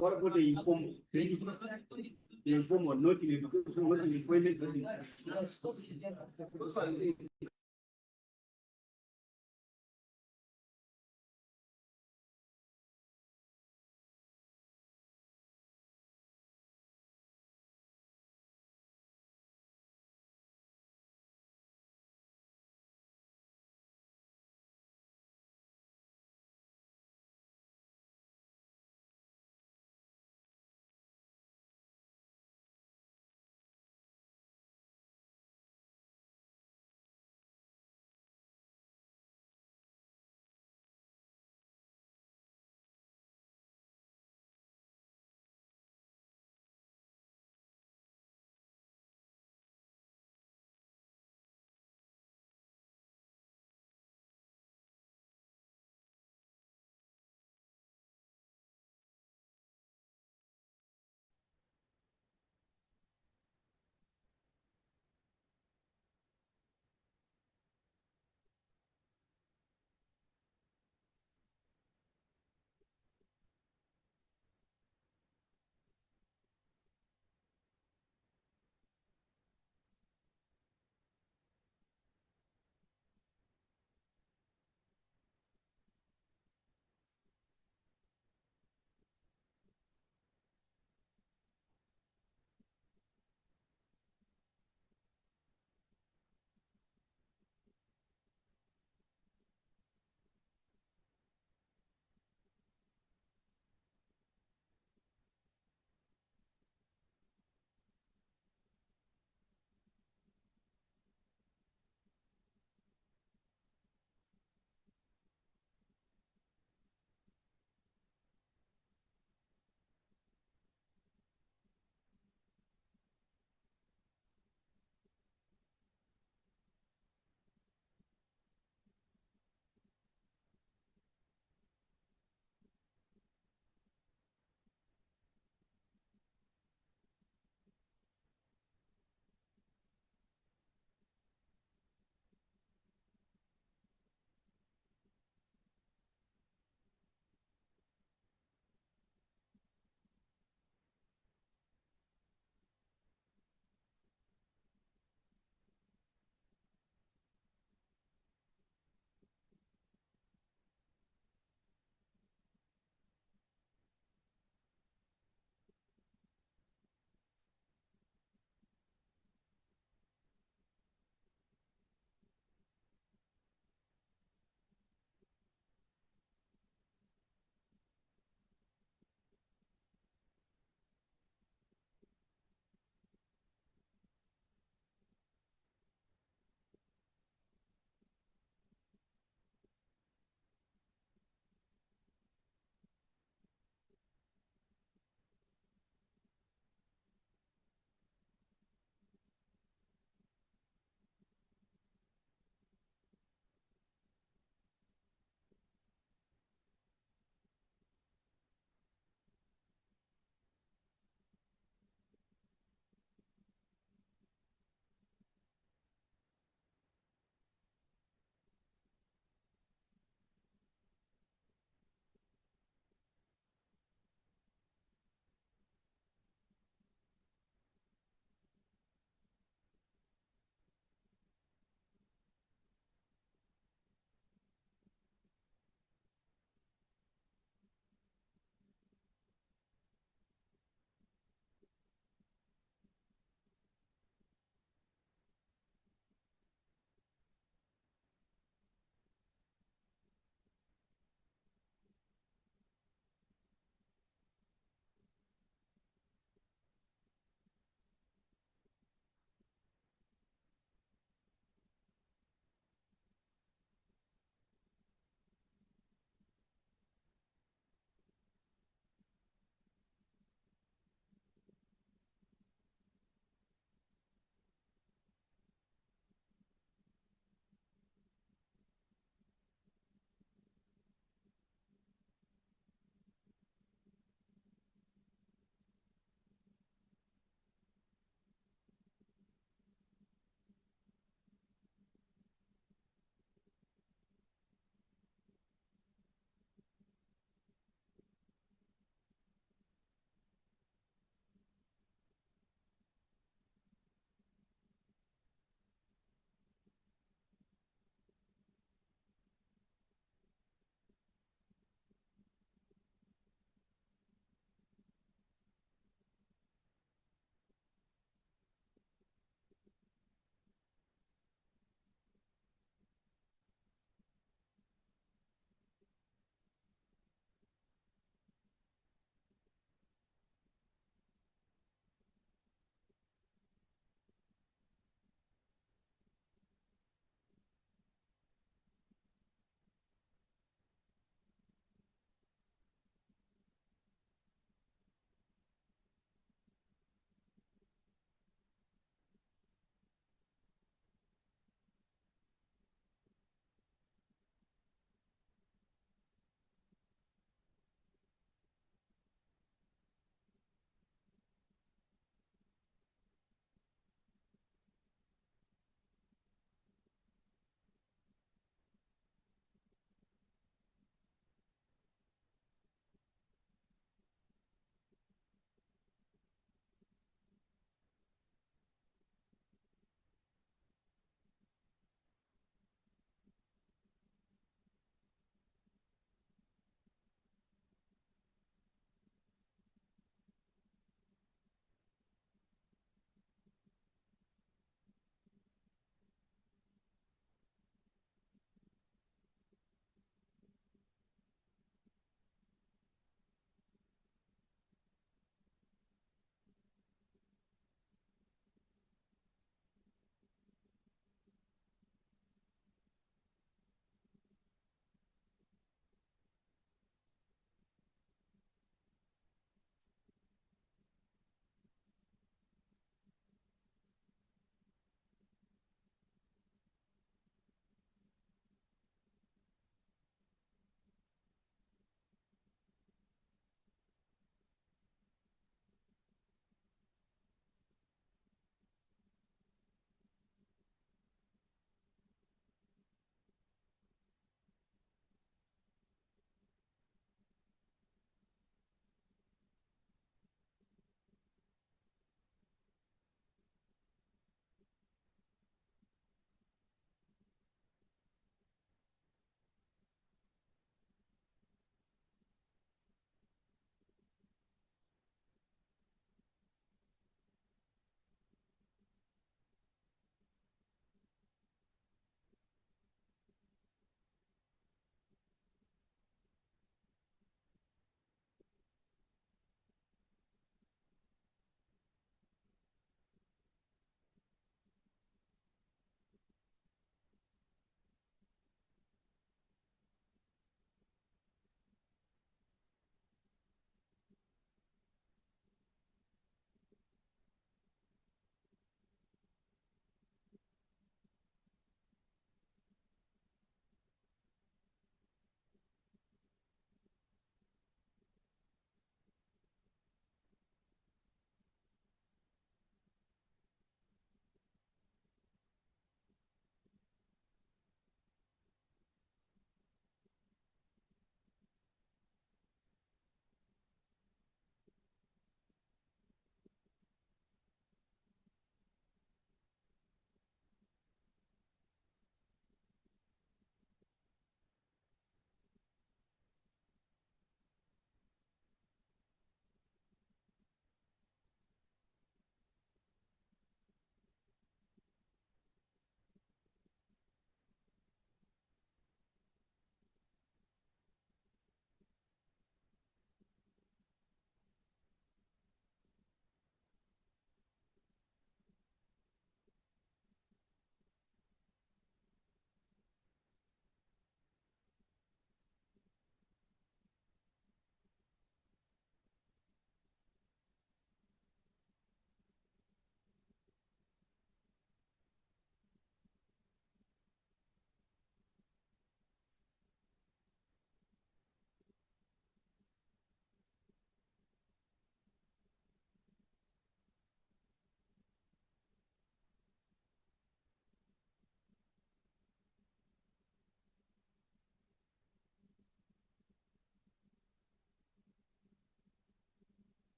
What about the informal? The informal, not in education, not in employment.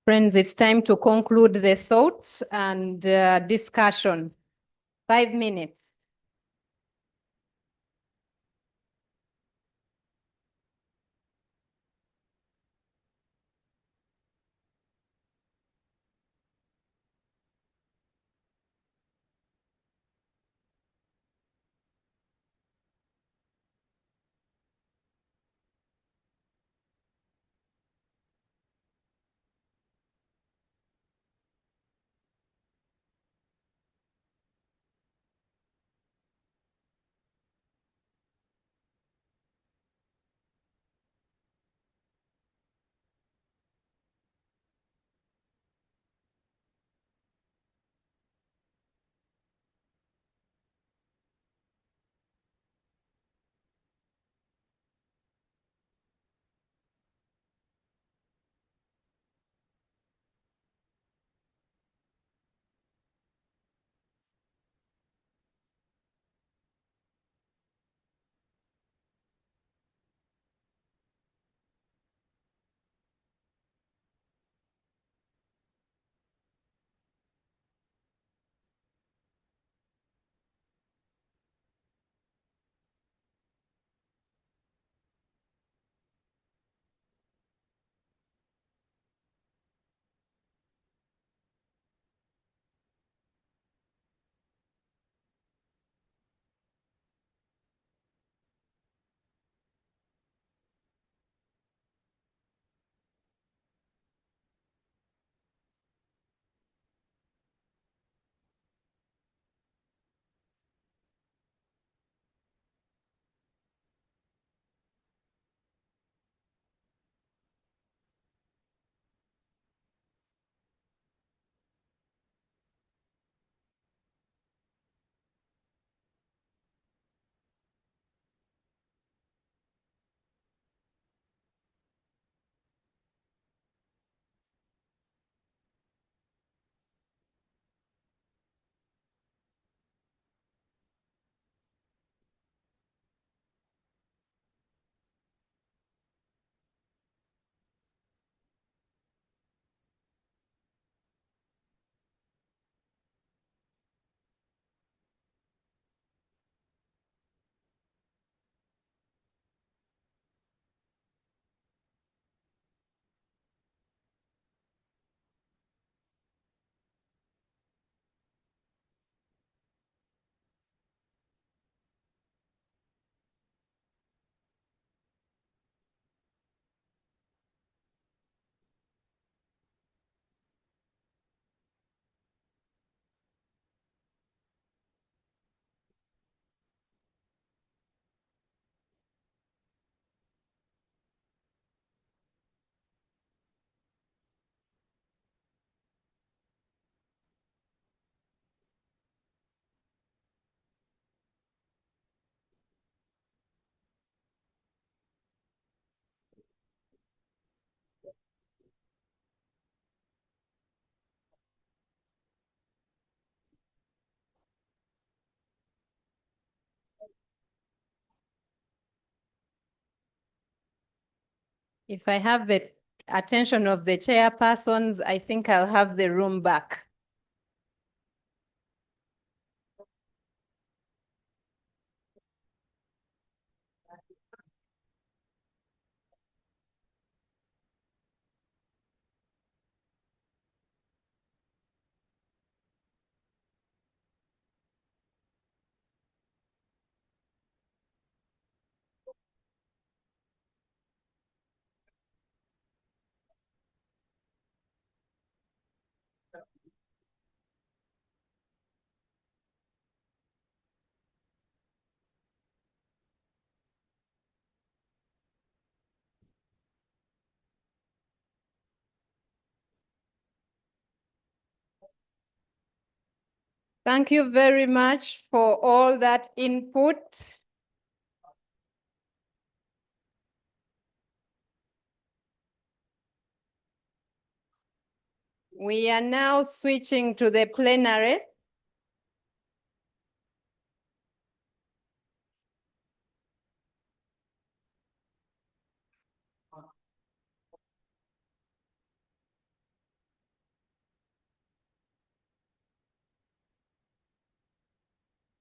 Friends, it's time to conclude the thoughts and discussion. 5 minutes. If I have the attention of the chairpersons, I think I'll have the room back. Thank you very much for all that input. We are now switching to the plenary.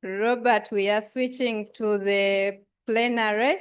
Robert, we are switching to the plenary.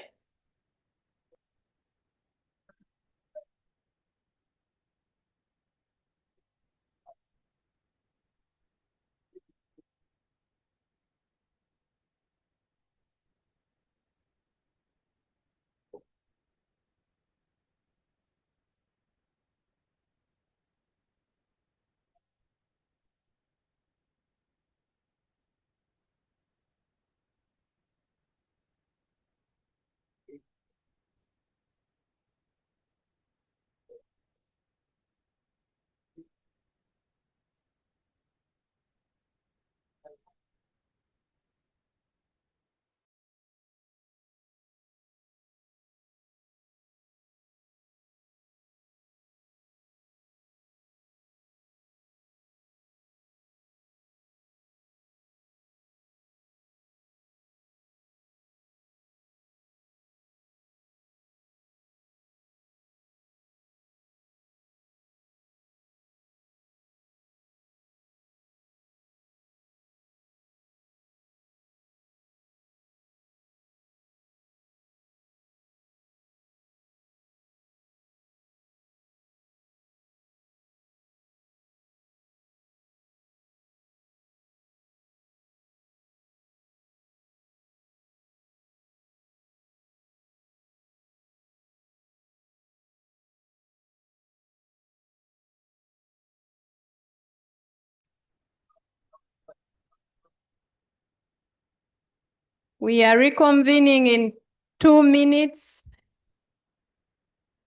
We are reconvening in 2 minutes.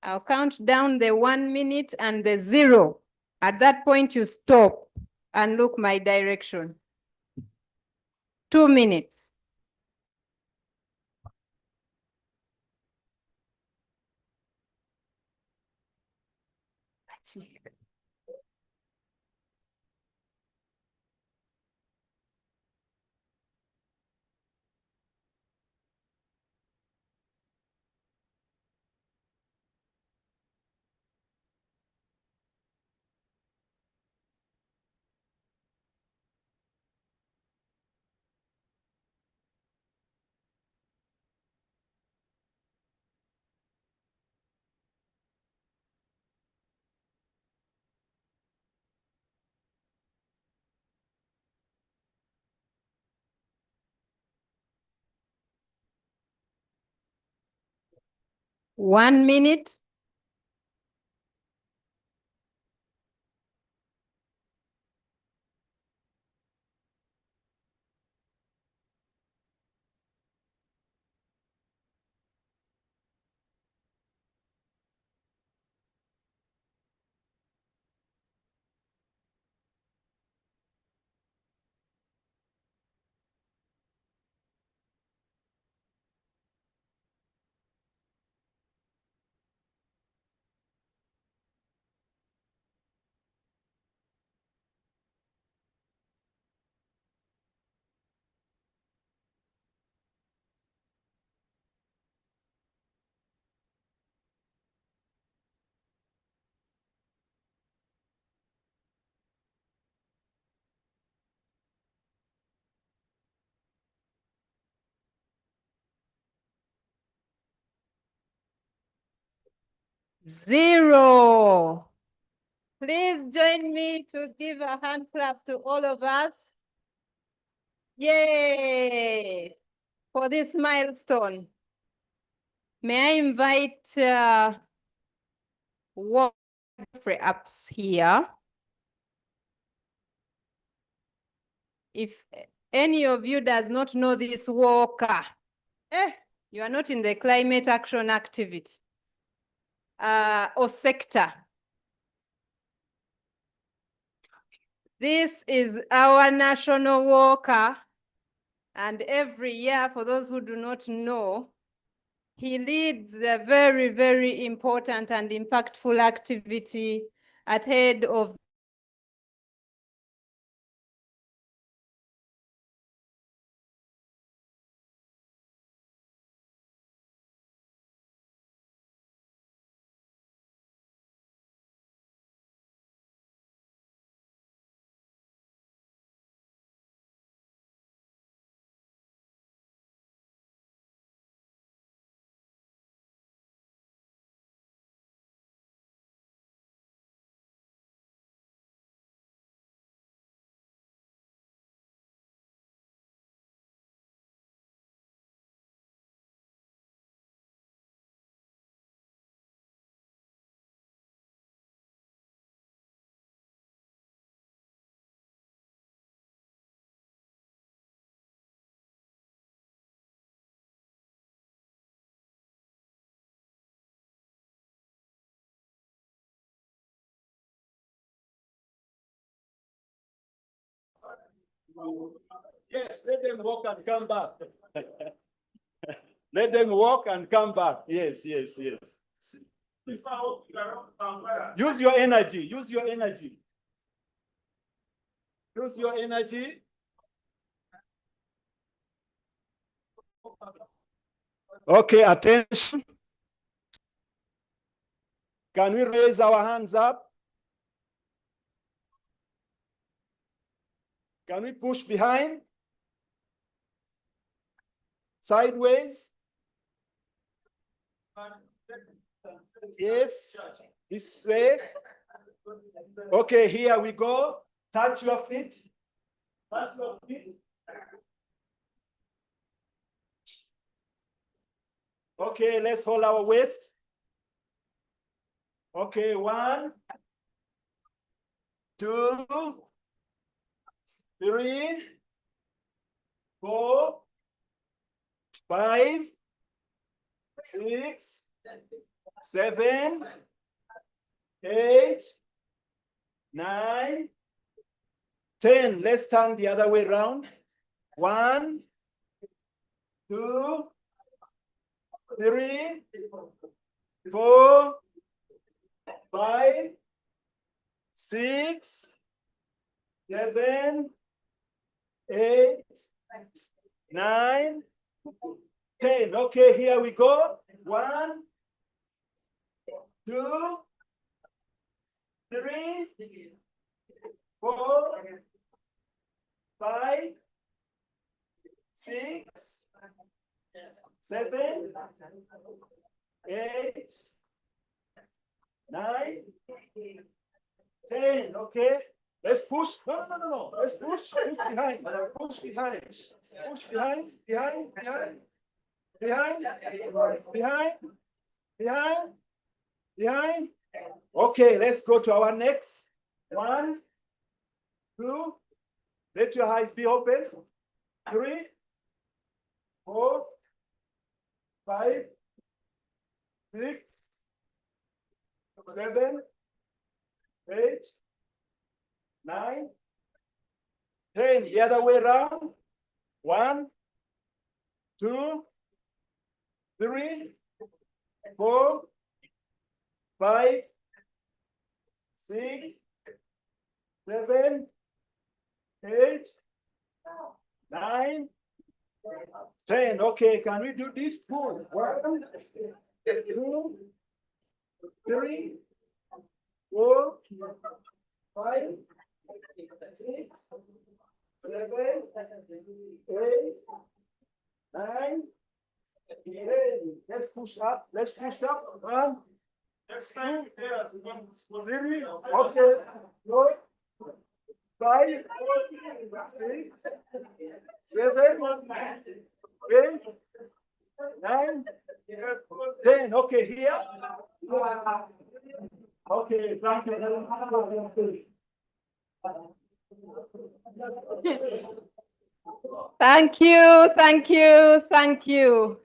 I'll count down the 1 minute and the 0. At that point, you stop and look my direction. 2 minutes. One minute. Zero. Please join me to give a hand clap to all of us. Yay! For this milestone. May I invite Walker ups here. If any of you does not know this Walker, you are not in the climate action activity or sector. This is our national Walker, and every year, for those who do not know, he leads a very, very important and impactful activity at head of Yes, let them walk and come back. Let them walk and come back. Yes, yes, yes. Use your energy. Use your energy. Use your energy. Okay, attention. Can we raise our hands up? Can we push behind? Sideways? Yes. This way. Okay, here we go. Touch your feet. Touch your feet. Okay, let's hold our waist. Okay, 1, 2, 3, 4, 5, 6, 7, 8, 9, 10. Let's turn the other way around. 1, 2, 3, 4, 5, 6, 7, 8, 9, 10. Okay, here we go. 1, 2, 3, 4, 5, 6, 7, 8, 9, 10. Okay. Let's push. No. Let's push. Push behind. Push behind. Push behind. Behind. Okay, let's go to our next. 1, 2. Let your eyes be open. 3, 4, 5, 6, 7, 8, 9, 10. The other way around. 1, 2, 3, 4, 5, 6, 7, 8, 9, 10. Okay, can we do this? 1, 2, 3, 4, 5, 6, 7, 8, 9, 10. Let's push up. Let's push up. 1, 2, 3. Okay. 4, 5, 6, 7, 8, 9, 10. Okay, here. Okay, thank you. Thank you.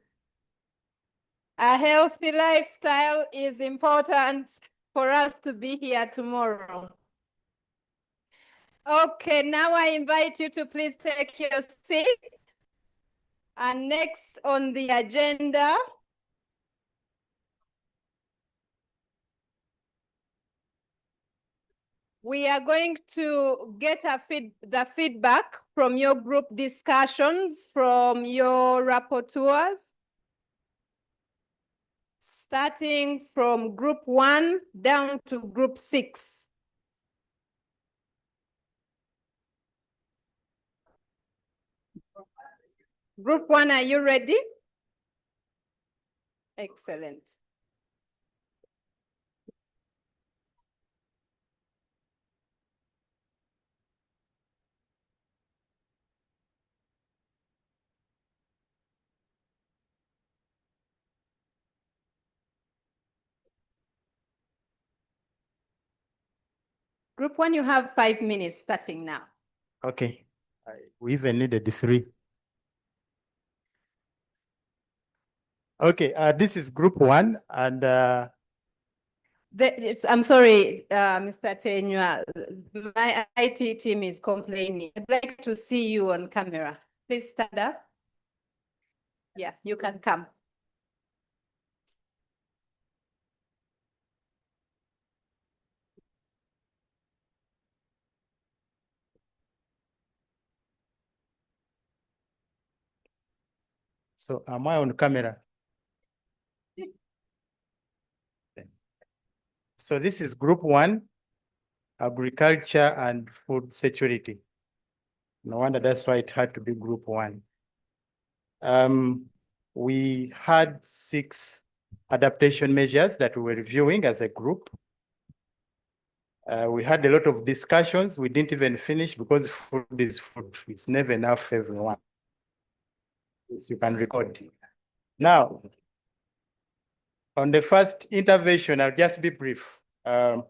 A healthy lifestyle is important for us to be here tomorrow. Okay, now I invite you to please take your seat. And next on the agenda, we are going to get the feedback from your group discussions, from your rapporteurs, starting from group 1 down to group 6. Group 1, are you ready? Excellent. Group 1, you have 5 minutes starting now. Okay. We even needed 3. Okay, this is group 1, and I'm sorry, Mr. Tenywa, my IT team is complaining. I'd like to see you on camera. Please stand up. Yeah, you can come. So am I on camera? So this is group 1, agriculture and food security. No wonder that's why it had to be group 1. We had 6 adaptation measures that we were reviewing as a group. We had a lot of discussions. We didn't even finish because food is food. It's never enough for everyone. Yes, you can record. Now, on the first intervention, I'll just be brief. Where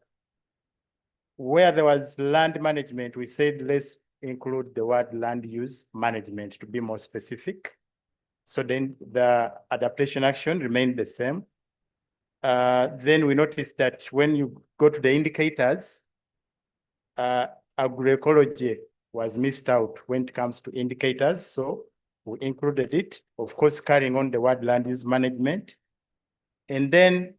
there was land management, we said let's include the word land use management to be more specific. So then the adaptation action remained the same. Then we noticed that when you go to the indicators, agroecology was missed out when it comes to indicators. So we included it, of course, carrying on the word land use management. And then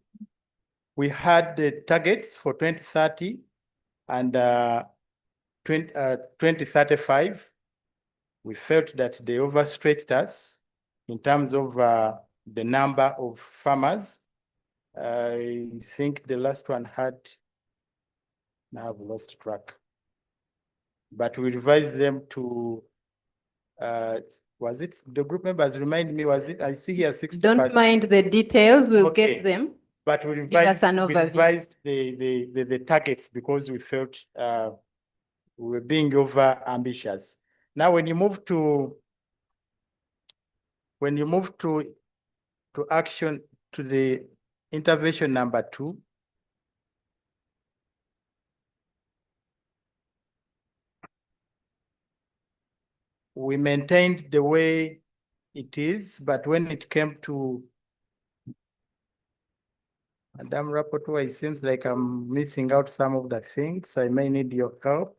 we had the targets for 2030 and 2035. We felt that they overstretched us in terms of the number of farmers. I think the last one had, now I've lost track. But we revised them to, was it, the group members remind me, was it, I see here 60%. Don't mind the details, we'll Okay. get them. But we Give us revised, an overview. the targets because we felt we were being over ambitious. Now, when you move to action, to the intervention number 2, we maintained the way it is, but when it came to Madam Rapporteur, it seems like I'm missing out some of the things. I may need your help.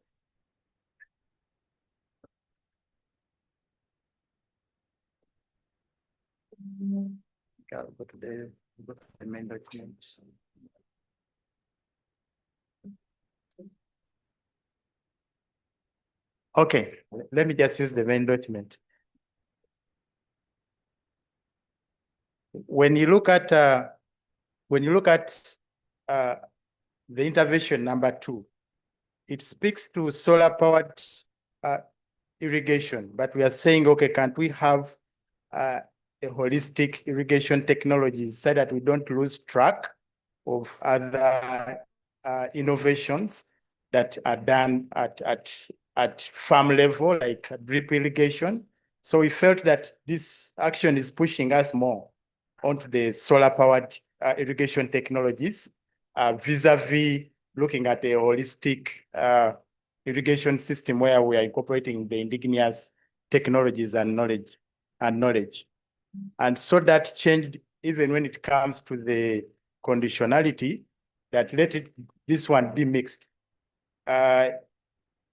I'll go to the main document. Okay, let me just use the main document. When you look at the intervention number 2, it speaks to solar powered irrigation, but we are saying, okay, can't we have a holistic irrigation technologies so that we don't lose track of other innovations that are done at farm level, like drip irrigation. So we felt that this action is pushing us more onto the solar powered irrigation technologies, vis-a-vis looking at a holistic irrigation system where we are incorporating the indigenous technologies and knowledge. And so that changed even when it comes to the conditionality, that this one be mixed.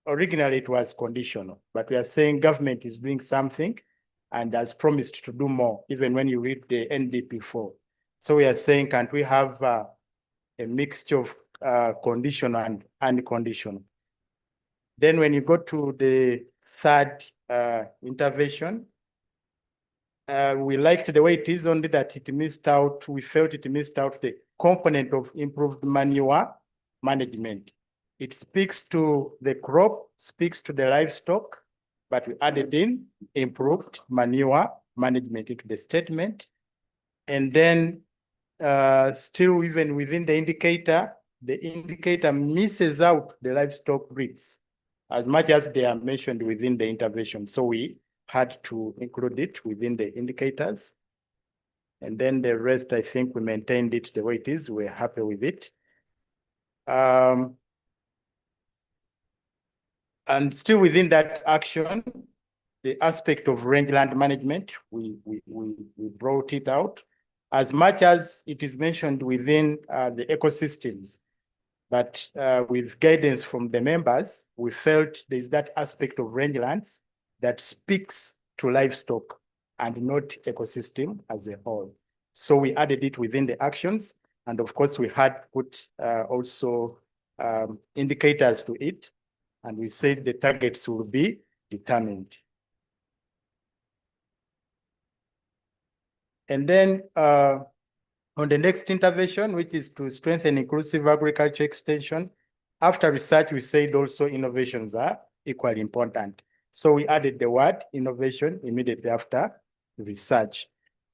Originally it was conditional, but we are saying government is doing something and has promised to do more, even when you read the NDP4. So we are saying, can't we have a mixture of conditional and unconditional? Then when you go to the third intervention, we liked the way it is, only that it missed out, we felt it missed out the component of improved manure management. It speaks to the crop, speaks to the livestock, but we added in improved manure management into the statement. And then still even within the indicator misses out the livestock breeds as much as they are mentioned within the intervention. So we had to include it within the indicators. And then the rest, I think we maintained it the way it is. We're happy with it. And still within that action, the aspect of rangeland management, we brought it out as much as it is mentioned within the ecosystems, but with guidance from the members, we felt there's that aspect of rangelands that speaks to livestock and not ecosystem as a whole. So we added it within the actions. And of course, we had put also indicators to it. And we said the targets will be determined. And then on the next intervention, which is to strengthen inclusive agriculture extension, after research, we said also innovations are equally important. So we added the word innovation immediately after research.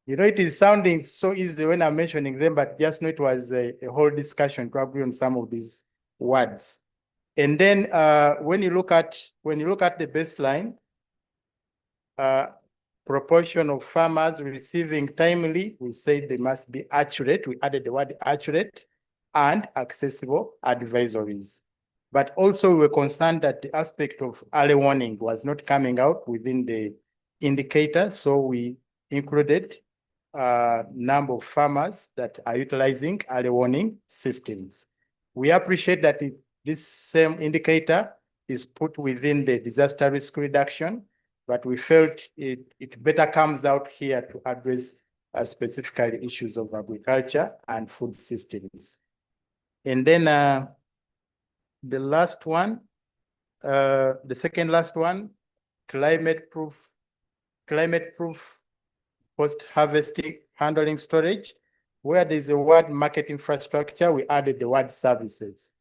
You know, it is sounding so easy when I'm mentioning them, but just know it was a whole discussion to agree on some of these words. And then when you look at the baseline, proportion of farmers receiving timely, we said they must be accurate. We added the word accurate and accessible advisories. But also we were concerned that the aspect of early warning was not coming out within the indicator. So we included a number of farmers that are utilizing early warning systems. We appreciate that this same indicator is put within the disaster risk reduction, but we felt it better comes out here to address specifically issues of agriculture and food systems. And then the last one, the second last one, climate proof post-harvesting handling storage. Where there's a word market infrastructure, we added the word services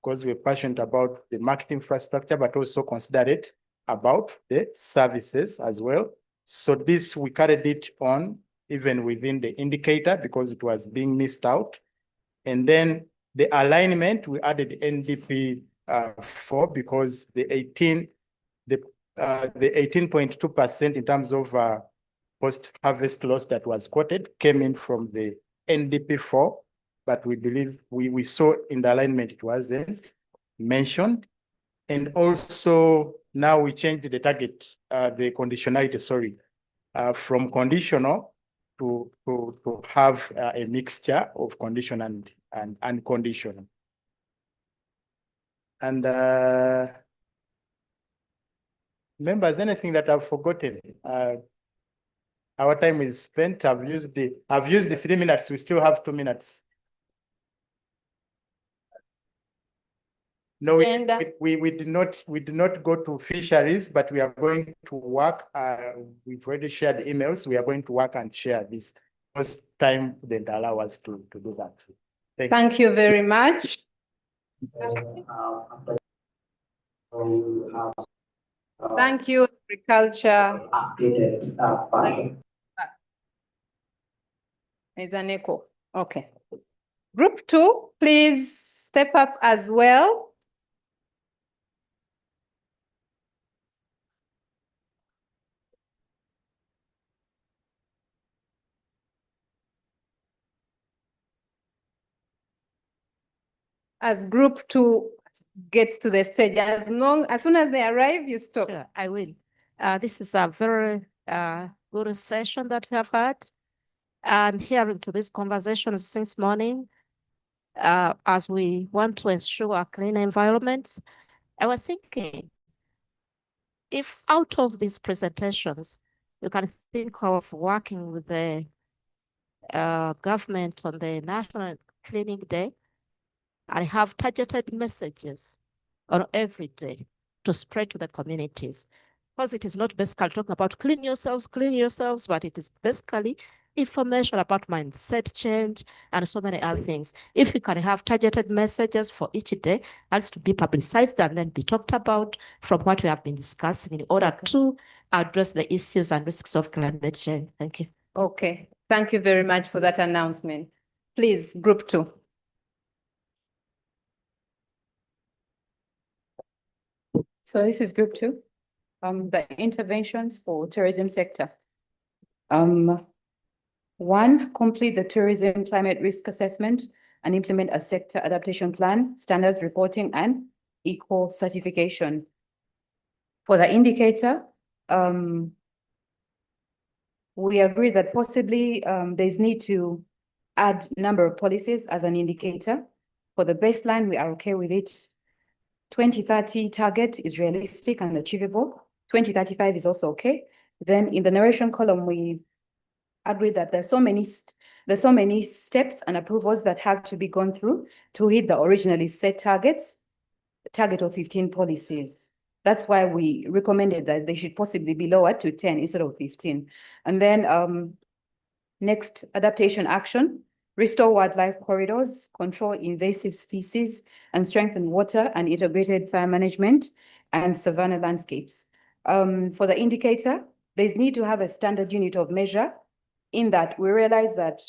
because we're passionate about the market infrastructure, but also consider it about the services as well. So this, we carried it on even within the indicator because it was being missed out. And then the alignment, we added NDP 4 because the 18.2% in terms of post-harvest loss that was quoted came in from the NDP 4, but we believe we saw in the alignment it wasn't mentioned. And also now we changed the target, the conditionality, sorry, from conditional to have a mixture of condition and unconditional. And members, anything that I've forgotten? Our time is spent. I've used the 3 minutes. We still have 2 minutes. No, we did not go to fisheries, but we are going to work. We've already shared emails. We are going to work and share this because time didn't allow us to do that. Thank you very much. Thank you, agriculture. It's an echo. Okay. Group 2, please step up as well. As group 2 gets to the stage, as soon as they arrive, you stop. Sure, I will. This is a very good session that we have had. And hearing to this conversation since morning, as we want to ensure a clean environment, I was thinking, if out of these presentations, you can think of working with the government on the National Cleaning Day and have targeted messages on every day to spread to the communities. Because it is not basically talking about clean yourselves, but it is basically information about mindset change and so many other things. If we can have targeted messages for each day, that's to be publicized and then be talked about from what we have been discussing in order to address the issues and risks of climate change. Thank you. Okay, thank you very much for that announcement. Please, group 2. So this is group 2, the interventions for tourism sector. 1, complete the tourism climate risk assessment and implement a sector adaptation plan, standards reporting and eco certification. For the indicator, we agree that possibly there's need to add number of policies as an indicator. For the baseline, we are okay with it. 2030 target is realistic and achievable. 2035 is also okay. Then in the narration column, we agree that there's so many steps and approvals that have to be gone through to hit the originally set targets, target of 15 policies. That's why we recommended that they should possibly be lowered to 10 instead of 15. And then next, adaptation action, restore wildlife corridors, control invasive species, and strengthen water and integrated fire management and savanna landscapes. For the indicator, there's need to have a standard unit of measure in that we realize that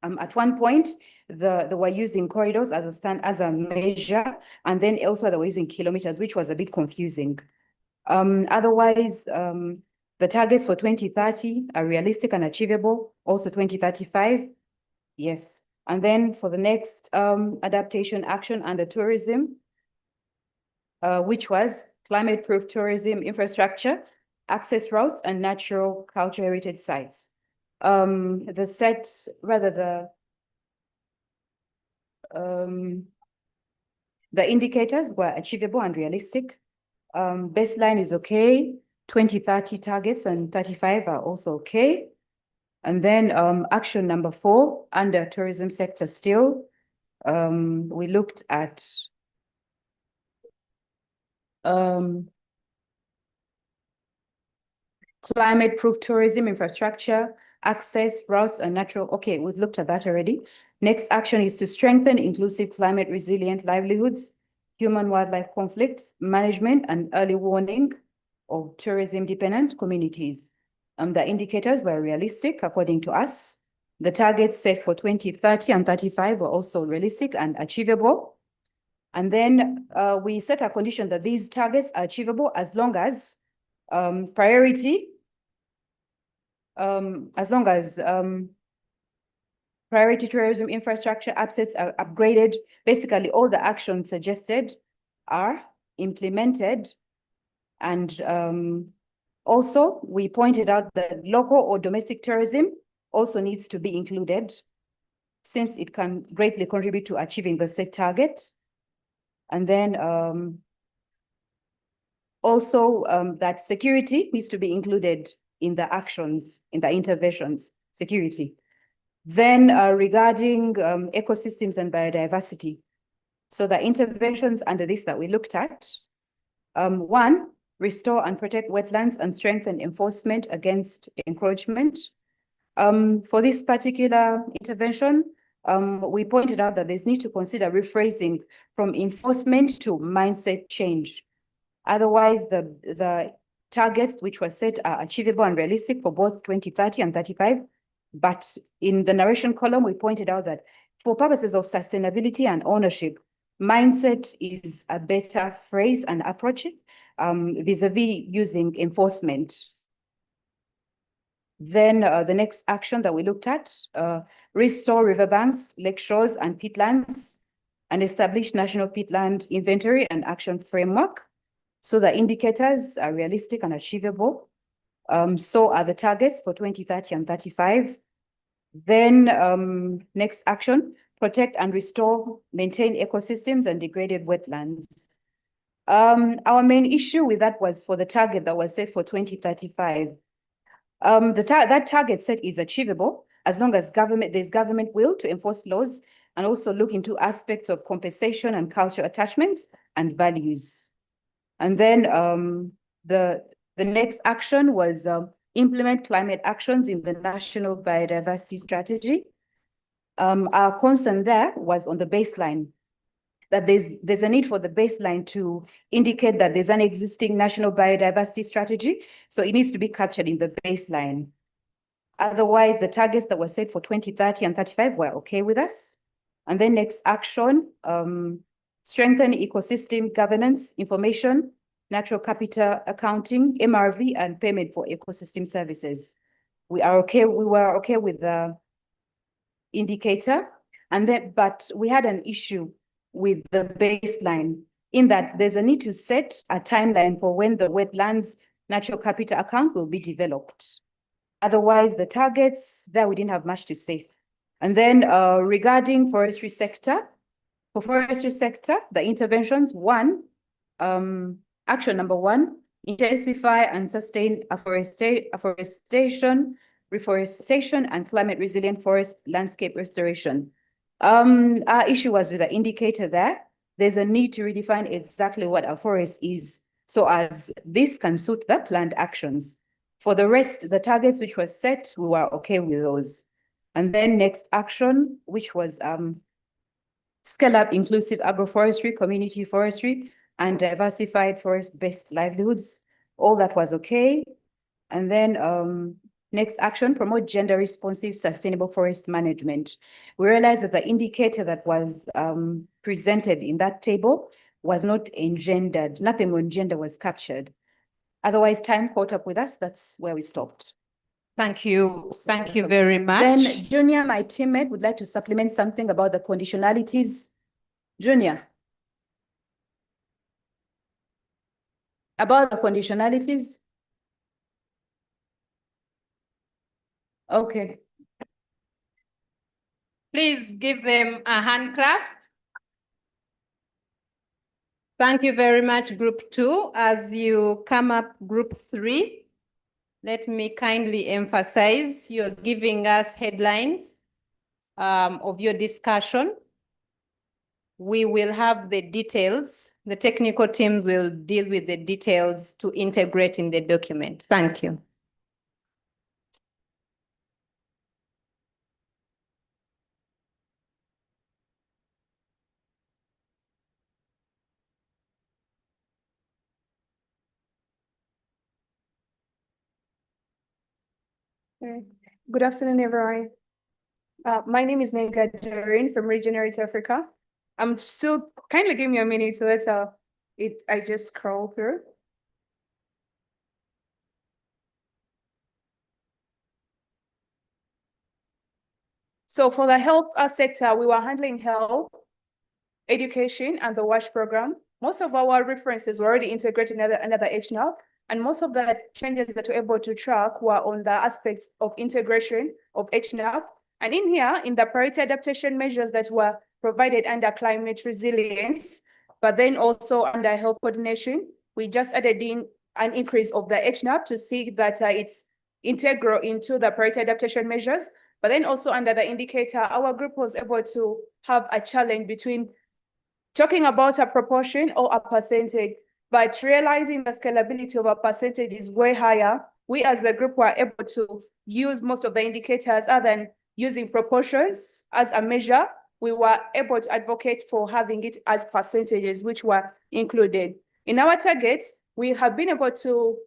at one point, they were using corridors as a measure, and then elsewhere they were using kilometers, which was a bit confusing. Otherwise, the targets for 2030 are realistic and achievable. Also 2035, yes. And then for the next adaptation action under tourism, which was climate-proof tourism infrastructure, access routes, and natural cultural heritage sites. The indicators were achievable and realistic. Baseline is okay. 2030 targets and 35 are also okay. And then action number 4 under tourism sector still, we looked at climate-proof tourism infrastructure, access, routes, and natural. Okay, we've looked at that already. Next action is to strengthen inclusive climate resilient livelihoods, human-wildlife conflict management, and early warning of tourism-dependent communities. The indicators were realistic according to us. The targets set for 2030 and 35 were also realistic and achievable. And then we set a condition that these targets are achievable as long as priority tourism infrastructure assets are upgraded. Basically, all the actions suggested are implemented. And also, we pointed out that local or domestic tourism also needs to be included, since it can greatly contribute to achieving the set target. And then also that security needs to be included in the actions, in the interventions, security. Then regarding ecosystems and biodiversity. So the interventions under this that we looked at, 1, restore and protect wetlands and strengthen enforcement against encroachment. For this particular intervention, we pointed out that there's need to consider rephrasing from enforcement to mindset change. Otherwise, the targets which were set are achievable and realistic for both 2030 and 35. But in the narration column, we pointed out that for purposes of sustainability and ownership, mindset is a better phrase and approach vis-a-vis using enforcement. Then the next action that we looked at, restore riverbanks, lake shores, and peatlands, and establish national peatland inventory and action framework. So the indicators are realistic and achievable. So are the targets for 2030 and 35. Then next action, protect and restore, maintain ecosystems and degraded wetlands. Our main issue with that was for the target that was set for 2035. That target set is achievable as long as there's government will to enforce laws and also look into aspects of compensation and cultural attachments and values. And then the next action was implement climate actions in the National Biodiversity Strategy. Our concern there was on the baseline, that there's a need for the baseline to indicate that there's an existing national biodiversity strategy, so it needs to be captured in the baseline. Otherwise, the targets that were set for 2030 and 35 were okay with us. And then next action, strengthen ecosystem governance, information, natural capital accounting, MRV, and payment for ecosystem services. We were okay with the indicator, but we had an issue with the baseline, in that there's a need to set a timeline for when the wetlands natural capital account will be developed. Otherwise, the targets, there we didn't have much to say. And then regarding forestry sector, for forestry sector, the interventions, action number 1, intensify and sustain afforestation, reforestation, and climate resilient forest landscape restoration. Our issue was with the indicator there. There's a need to redefine exactly what a forest is, so as this can suit the planned actions. For the rest, the targets which were set, we were okay with those. And then next action, which was scale up inclusive agroforestry, community forestry, and diversified forest-based livelihoods. All that was okay. And then next action, promote gender-responsive sustainable forest management. We realized that the indicator that was presented in that table was not engendered. Nothing on gender was captured. Otherwise, time caught up with us. That's where we stopped. Thank you. Thank you very much. Then Junior, my teammate, would like to supplement something about the conditionalities. Junior. About the conditionalities. Okay. Please give them a hand clap. Thank you very much, Group 2. As you come up, Group 3, let me kindly emphasize you're giving us headlines of your discussion. We will have the details. The technical teams will deal with the details to integrate in the document. Thank you. Good afternoon, everyone. My name is Nega Doreen from Regenerate Africa. I'm still kindly give me a minute so that I just scroll through. So for the health sector, we were handling health, education, and the WASH program. Most of our references were already integrated in another HNAP, and most of the changes that we're able to track were on the aspects of integration of HNAP. And in here, in the priority adaptation measures that were provided under climate resilience, but then also under health coordination, we just added in an increase of the HNAP to see that it's integral into the priority adaptation measures. But then also under the indicator, our group was able to have a challenge between talking about a proportion or a percentage, but realizing the scalability of a percentage is way higher. We as the group were able to use most of the indicators other than using proportions as a measure. We were able to advocate for having it as percentages, which were included. In our targets, we have been able to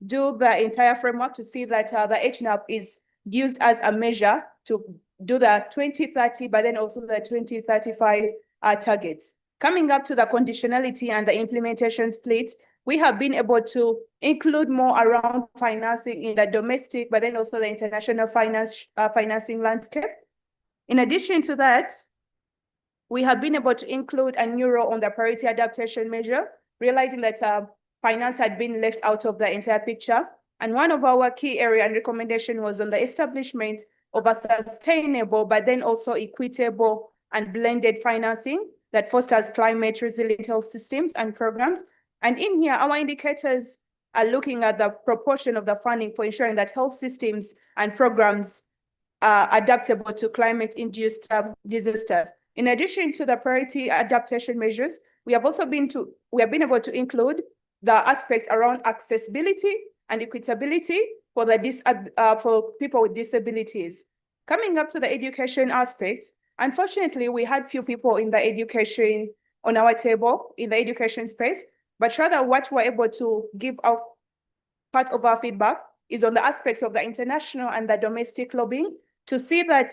do the entire framework to see that the HNAP is used as a measure to do the 2030, but then also the 2035 targets. Coming up to the conditionality and the implementation split, we have been able to include more around financing in the domestic, but then also the international financing landscape. In addition to that, we have been able to include a euro on the priority adaptation measure, realizing that finance had been left out of the entire picture. And one of our key area and recommendation was on the establishment of a sustainable, but then also equitable and blended financing that fosters climate resilient health systems and programs. And in here, our indicators are looking at the proportion of the funding for ensuring that health systems and programs are adaptable to climate-induced disasters. In addition to the priority adaptation measures, we have been able to include the aspect around accessibility and equitability for for people with disabilities. Coming up to the education aspect, unfortunately, we had few people in the education on our table in the education space, but rather what we're able to give out part of our feedback is on the aspects of the international and the domestic lobbying to see that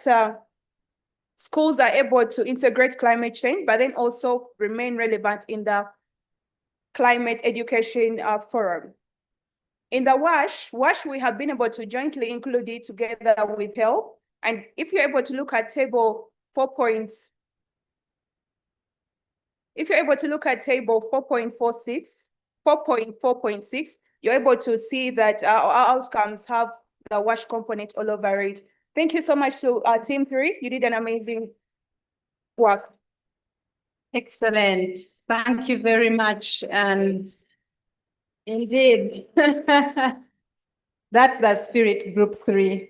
schools are able to integrate climate change, but then also remain relevant in the climate education forum. In the WASH, we have been able to jointly include it together with health. And if you're able to look at table 4.46, you're able to see that our outcomes have the WASH component all over it. Thank you so much to Team 3. You did an amazing work. Excellent. Thank you very much. And indeed, that's the spirit, group 3.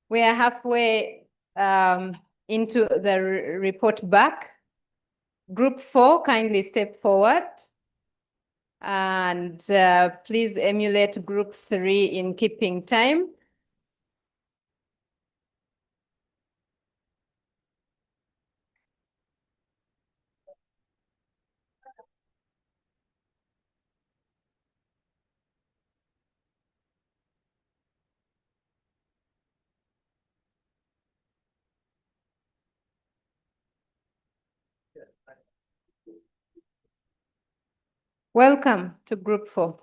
We are halfway into the report back. Group 4, kindly step forward. And please emulate group 3 in keeping time. Welcome to group 4.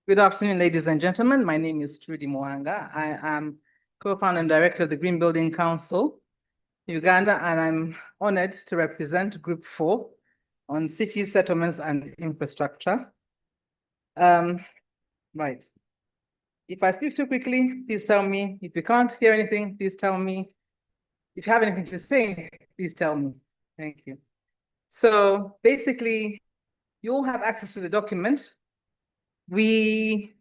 Good afternoon, ladies and gentlemen. My name is Trudy Mwanga. I am co-founder and director of the Green Building Council, Uganda, and I'm honored to represent Group 4 on cities, settlements, and infrastructure. Right. If I speak too quickly, please tell me. If you can't hear anything, please tell me. If you have anything to say, please tell me. Thank you. So basically, you all have access to the document. We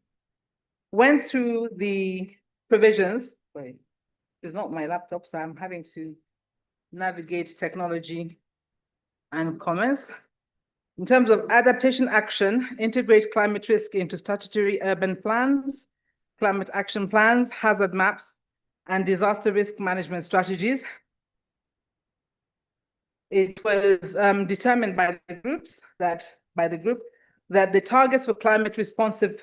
went through the provisions. Wait, it's not my laptop, so I'm having to navigate technology and comments. In terms of adaptation action, integrate climate risk into statutory urban plans, climate action plans, hazard maps, and disaster risk management strategies. It was determined by the group that the targets for climate responsive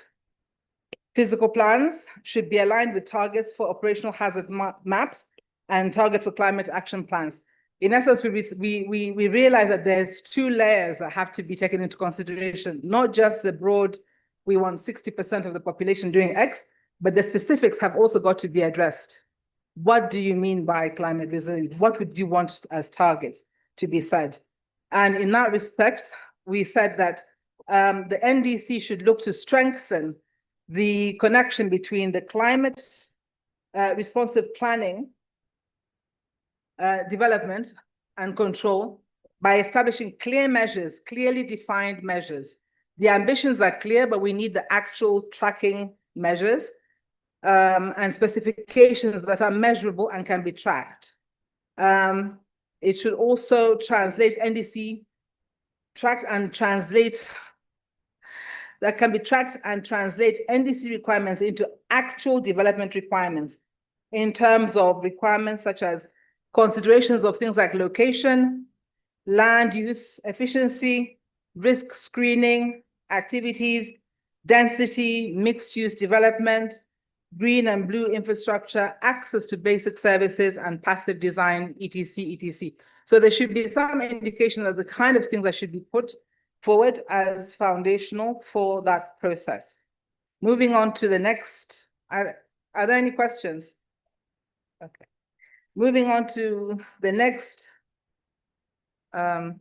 physical plans should be aligned with targets for operational hazard maps and target for climate action plans. In essence, we realize that there's 2 layers that have to be taken into consideration, not just the broad, we want 60% of the population doing X, but the specifics have also got to be addressed. What do you mean by climate resilience? What would you want as targets to be said? And in that respect, we said that the NDC should look to strengthen the connection between the climate responsive planning, development and control by establishing clear measures, clearly defined measures. The ambitions are clear, but we need the actual tracking measures and specifications that are measurable and can be tracked. It should also translate NDC, tracked and translate, that can be tracked and translate NDC requirements into actual development requirements in terms of requirements such as considerations of things like location, land use, efficiency, risk screening, activities, density, mixed use development, green and blue infrastructure, access to basic services, and passive design, etc., etc. So there should be some indication of the kind of things that should be put forward as foundational for that process. Moving on to the next, are there any questions? Okay. Moving on to the next, let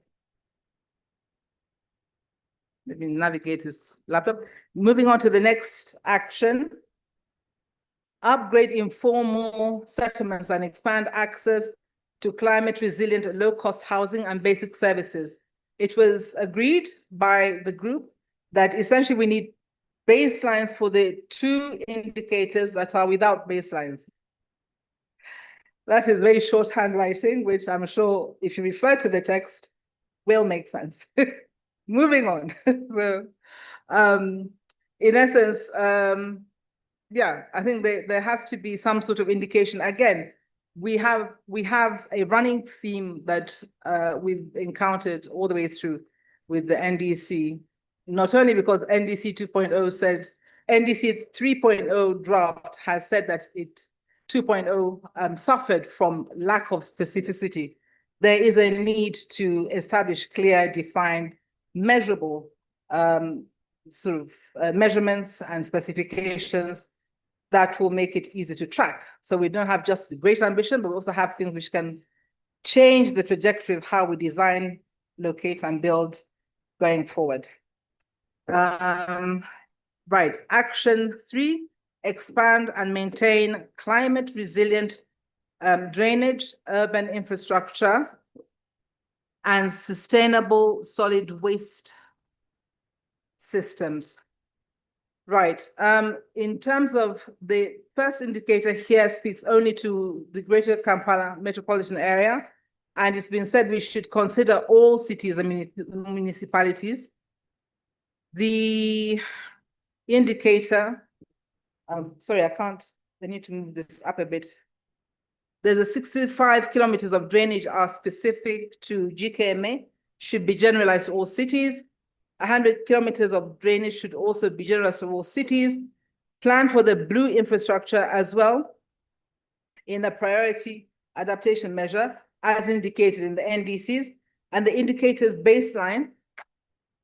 me navigate this laptop. Moving on to the next action, upgrade informal settlements and expand access to climate resilient, low-cost housing and basic services. It was agreed by the group that essentially we need baselines for the 2 indicators that are without baselines. That is very short handwriting, which I'm sure if you refer to the text will make sense. Moving on. So, in essence, yeah, I think there has to be some sort of indication. Again, we have a running theme that we've encountered all the way through with the NDC, not only because NDC 2.0 said, NDC 3.0 draft has said that it 2.0 suffered from lack of specificity. There is a need to establish clear, defined, measurable sort of measurements and specifications that will make it easy to track. So we don't have just great ambition, but we also have things which can change the trajectory of how we design, locate, and build going forward. Right, action 3, expand and maintain climate resilient drainage, urban infrastructure, and sustainable solid waste systems. Right, in terms of the first indicator here speaks only to the Greater Kampala metropolitan area, and it's been said we should consider all cities and municipalities. The indicator, sorry, I need to move this up a bit. There's a 65 kilometers of drainage are specific to GKMA, should be generalized to all cities. 100 kilometers of drainage should also be generalized to all cities. Plan for the blue infrastructure as well in a priority adaptation measure as indicated in the NDCs, and the indicators baseline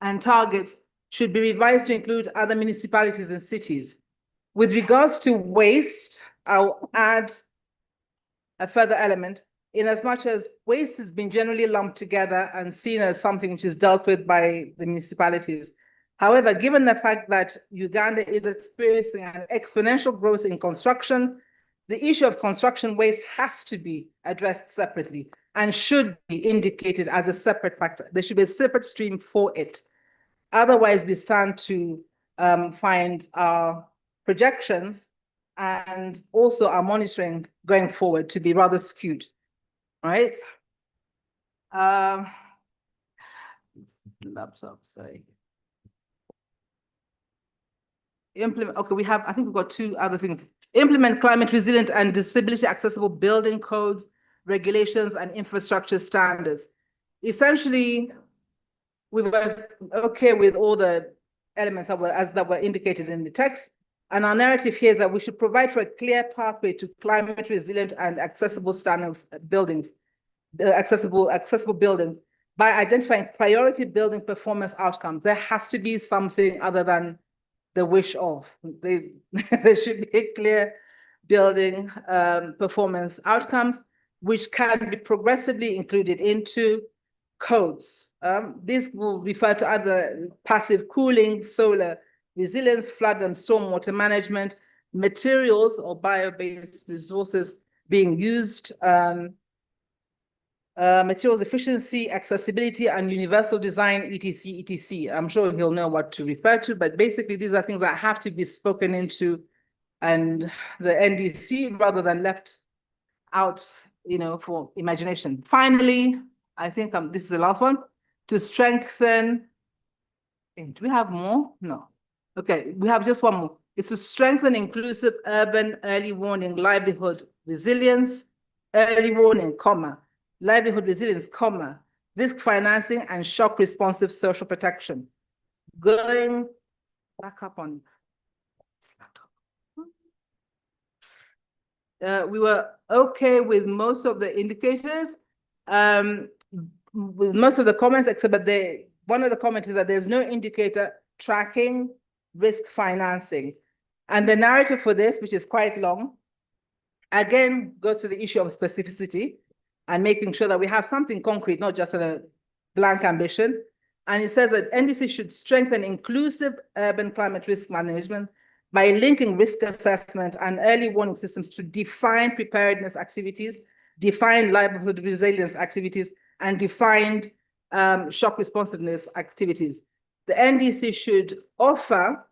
and targets should be revised to include other municipalities and cities. With regards to waste, I'll add a further element, in as much as waste has been generally lumped together and seen as something which is dealt with by the municipalities. However, given the fact that Uganda is experiencing an exponential growth in construction, the issue of construction waste has to be addressed separately and should be indicated as a separate factor. There should be a separate stream for it. Otherwise, we stand to find our projections and also our monitoring going forward to be rather skewed, right? Laptop, sorry. Implement, okay, I think we've got 2 other things. Implement climate resilient and disability accessible building codes, regulations, and infrastructure standards. Essentially, we were okay with all the elements that were indicated in the text. And our narrative here is that we should provide for a clear pathway to climate resilient and accessible standards buildings, accessible buildings by identifying priority building performance outcomes. There has to be something other than the wish of. There should be a clear building performance outcomes, which can be progressively included into codes. This will refer to other passive cooling, solar resilience, flood and stormwater management, materials or bio-based resources being used, materials efficiency, accessibility, and universal design, etc., etc. I'm sure he'll know what to refer to, but basically these are things that have to be spoken into and the NDC rather than left out, for imagination. Finally, I think this is the last one, to strengthen, do we have more? No. Okay, we have just one more. It's to strengthen inclusive urban early warning livelihood resilience, early warning, livelihood resilience, risk financing and shock responsive social protection. Going back up on we were okay with most of the indicators, with most of the comments, except that one of the comments is that there's no indicator tracking risk financing. And the narrative for this, which is quite long, again, goes to the issue of specificity and making sure that we have something concrete, not just a blank ambition. And it says that NDC should strengthen inclusive urban climate risk management by linking risk assessment and early warning systems to define preparedness activities, define livelihood resilience activities, and defined shock responsiveness activities. The NDC should offer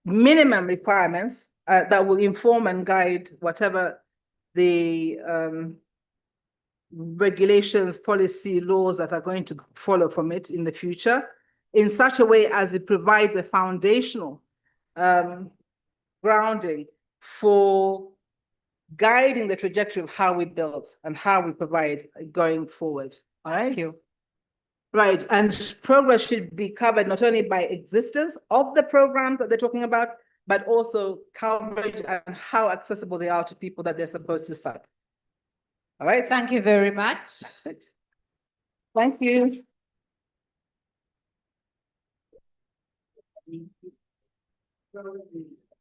minimum requirements that will inform and guide whatever the regulations, policy, laws that are going to follow from it in the future, in such a way as it provides a foundational grounding for guiding the trajectory of how we build and how we provide going forward. All right. Thank you. Right, and progress should be covered not only by existence of the programs that they're talking about, but also coverage and how accessible they are to people that they're supposed to serve. All right. Thank you very much. Thank you.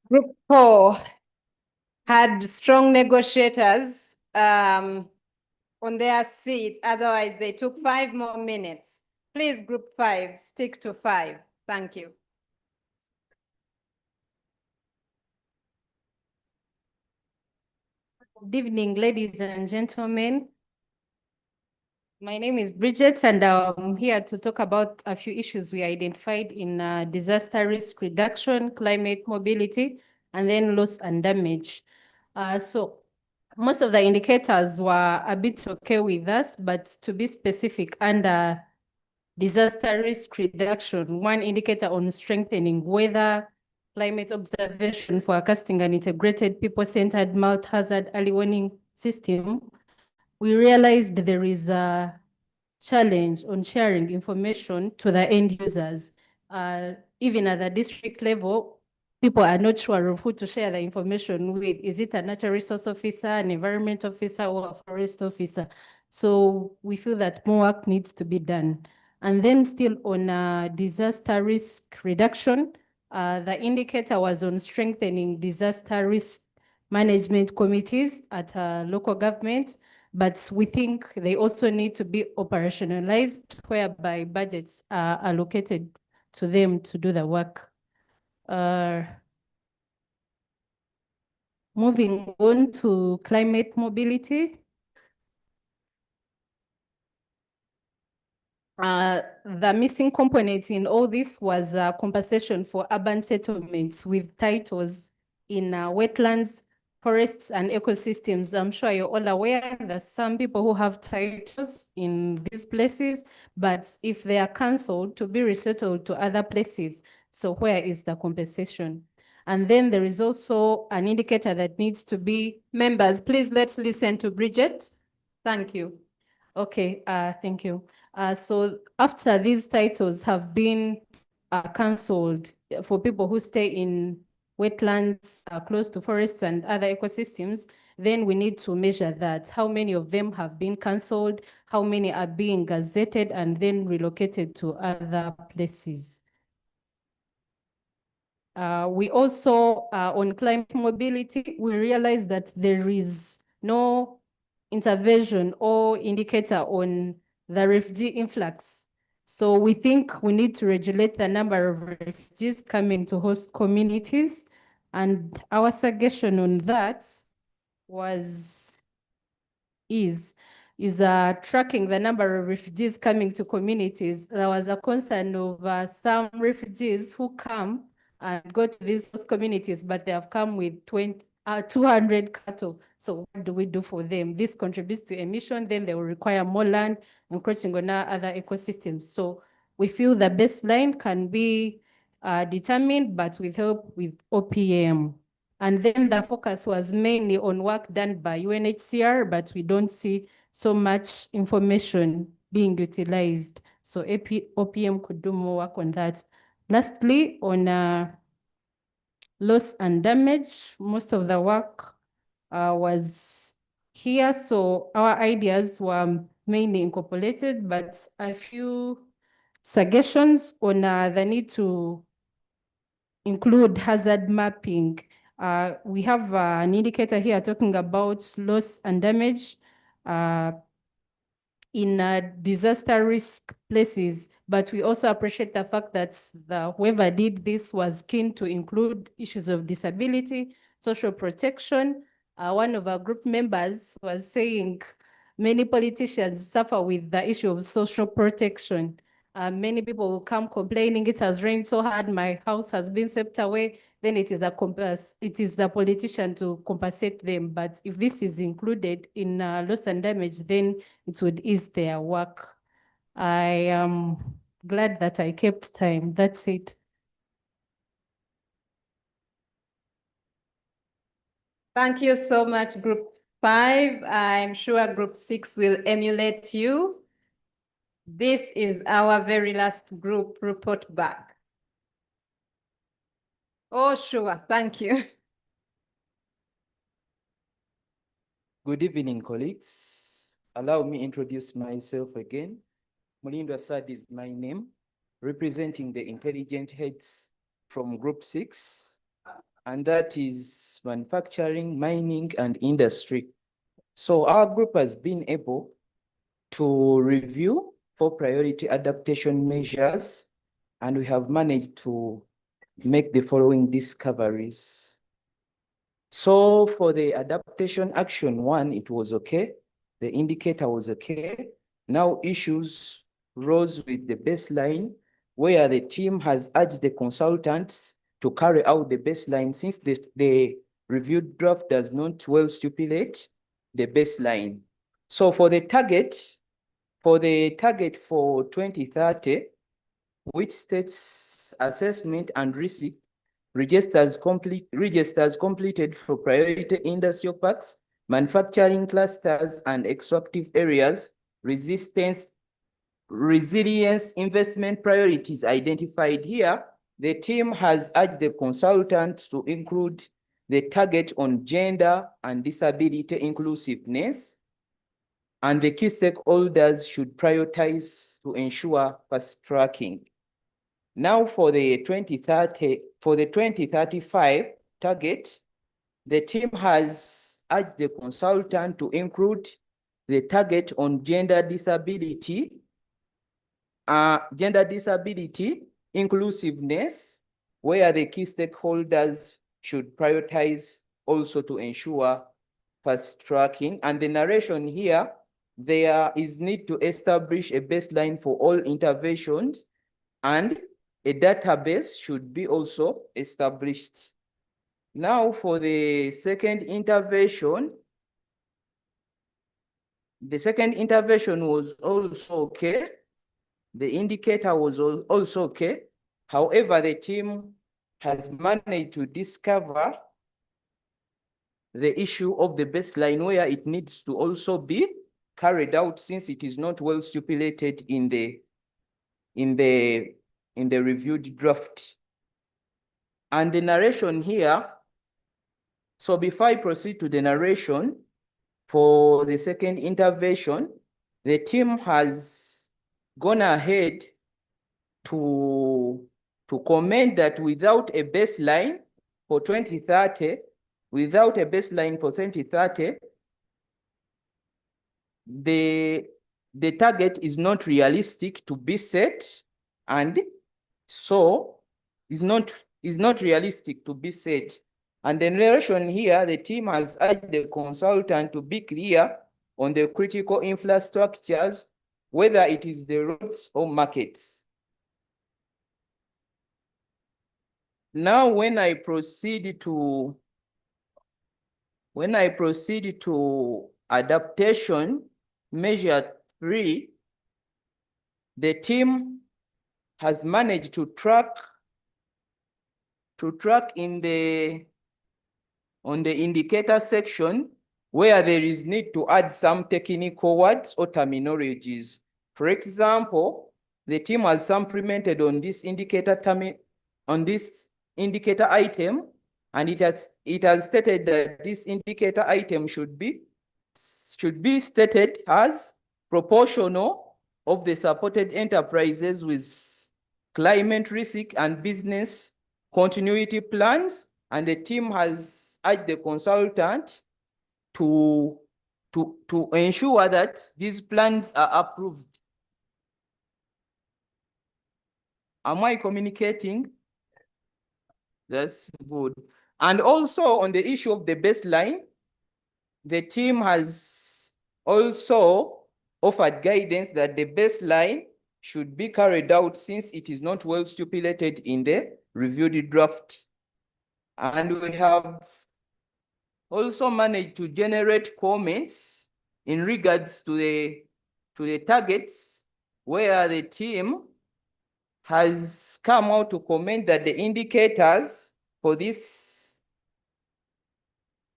Group 4 had strong negotiators on their seat. Otherwise, they took 5 more minutes. Please, Group 5, stick to 5. Thank you. Good evening, ladies and gentlemen. My name is Bridget, and I'm here to talk about a few issues we identified in disaster risk reduction, climate mobility, and then loss and damage. So most of the indicators were a bit okay with us, but to be specific, under disaster risk reduction, one indicator on strengthening weather, climate observation, forecasting, and integrated people-centered multi-hazard early warning system, we realized there is a challenge on sharing information to the end users. Even at the district level, people are not sure of who to share the information with. Is it a natural resource officer, an environment officer, or a forest officer? So we feel that more work needs to be done. And then still on disaster risk reduction, the indicator was on strengthening disaster risk management committees at local government, but we think they also need to be operationalized, whereby budgets are allocated to them to do the work. Moving on to climate mobility. The missing component in all this was compensation for urban settlements with titles in wetlands, forests, and ecosystems. I'm sure you're all aware that some people who have titles in these places, but if they are cancelled, to be resettled to other places. So where is the compensation? And then there is also an indicator that needs to be. Members, please let's listen to Bridget. Thank you. Okay, thank you. So after these titles have been cancelled for people who stay in wetlands close to forests and other ecosystems, then we need to measure that. How many of them have been cancelled? How many are being gazetted and then relocated to other places? We also, on climate mobility, we realized that there is no intervention or indicator on the refugee influx. So we think we need to regulate the number of refugees coming to host communities. And our suggestion on that is tracking the number of refugees coming to communities. There was a concern of some refugees who come and go to these host communities, but they have come with 200 cattle. So what do we do for them? This contributes to emission, then they will require more land, encroaching on our other ecosystems. So we feel the baseline can be determined, but with help with OPM. And then the focus was mainly on work done by UNHCR, but we don't see so much information being utilized. So OPM could do more work on that. Lastly, on loss and damage, most of the work was here. So our ideas were mainly incorporated, but a few suggestions on the need to include hazard mapping. We have an indicator here talking about loss and damage in disaster risk places, but we also appreciate the fact that whoever did this was keen to include issues of disability, social protection. One of our group members was saying many politicians suffer with the issue of social protection. Many people will come complaining, it has rained so hard, my house has been swept away. Then it is the politician to compensate them. But if this is included in loss and damage, then it would ease their work. I am glad that I kept time. That's it. Thank you so much, Group 5. I'm sure Group 6 will emulate you. This is our very last group report back. Oh, sure. Thank you. Good evening, colleagues. Allow me introduce myself again. Mulindo Assad is my name, representing the intelligent heads from group 6, and that is manufacturing, mining, and industry. So our group has been able to review 4 priority adaptation measures, and we have managed to make the following discoveries. So for the adaptation action 1, it was okay. The indicator was okay. Now issues rose with the baseline, where the team has urged the consultants to carry out the baseline since the reviewed draft does not well stipulate the baseline. So for the target for 2030, which states assessment and risk registers completed for priority industrial parks, manufacturing clusters, and extractive areas, resilience investment priorities identified here. The team has urged the consultants to include the target on gender and disability inclusiveness, and the key stakeholders should prioritize to ensure fast tracking. Now for the 2035 target, the team has urged the consultant to include the target on gender disability inclusiveness, where the key stakeholders should prioritize also to ensure fast tracking. And the narration here, there is need to establish a baseline for all interventions, and a database should be also established. Now for the second intervention, the second intervention was also okay. The indicator was also okay. However, the team has managed to discover the issue of the baseline, where it needs to also be carried out since it is not well stipulated in the reviewed draft. And the narration here, so before I proceed to the narration, for the second intervention, the team has gone ahead to comment that without a baseline for 2030, the target is not realistic to be set, and so is not realistic to be set. And the narration here, the team has urged the consultant to be clear on the critical infrastructures, whether it is the roads or markets. Now, when I proceed to adaptation measure 3, the team has managed to track on the indicator section, where there is need to add some technical words or terminologies. For example, the team has supplemented on this indicator item, and it has stated that this indicator item should be stated as proportional of the supported enterprises with climate risk and business continuity plans, and the team has urged the consultant to ensure that these plans are approved. Am I communicating? That's good. And also on the issue of the baseline, the team has also offered guidance that the baseline should be carried out since it is not well stipulated in the reviewed draft. And we have also managed to generate comments in regards to the targets, where the team has come out to comment that the indicators for this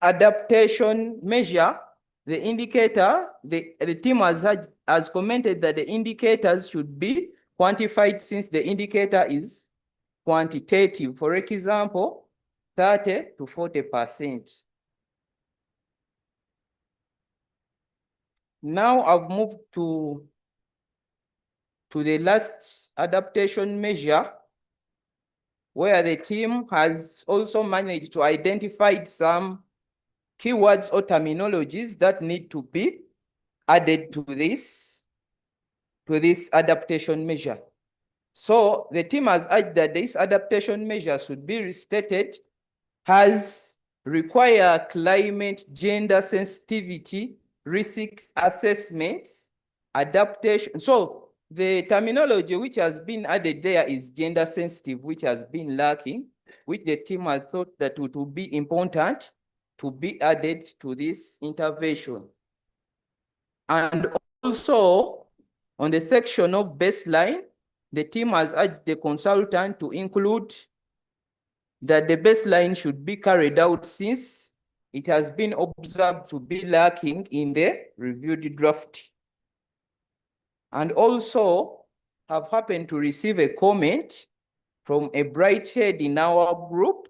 adaptation measure, the team has commented that the indicators should be quantified since the indicator is quantitative. For example, 30 to 40%. Now I've moved to the last adaptation measure, where the team has also managed to identify some keywords or terminologies that need to be added to this adaptation measure. So the team has urged that this adaptation measure should be restated as require climate gender sensitivity risk assessments, adaptation. So the terminology which has been added there is gender sensitive, which has been lacking, which the team has thought that it would be important to be added to this intervention. And also on the section of baseline, the team has urged the consultant to include that the baseline should be carried out since it has been observed to be lacking in the reviewed draft. And also have happened to receive a comment from a bright head in our group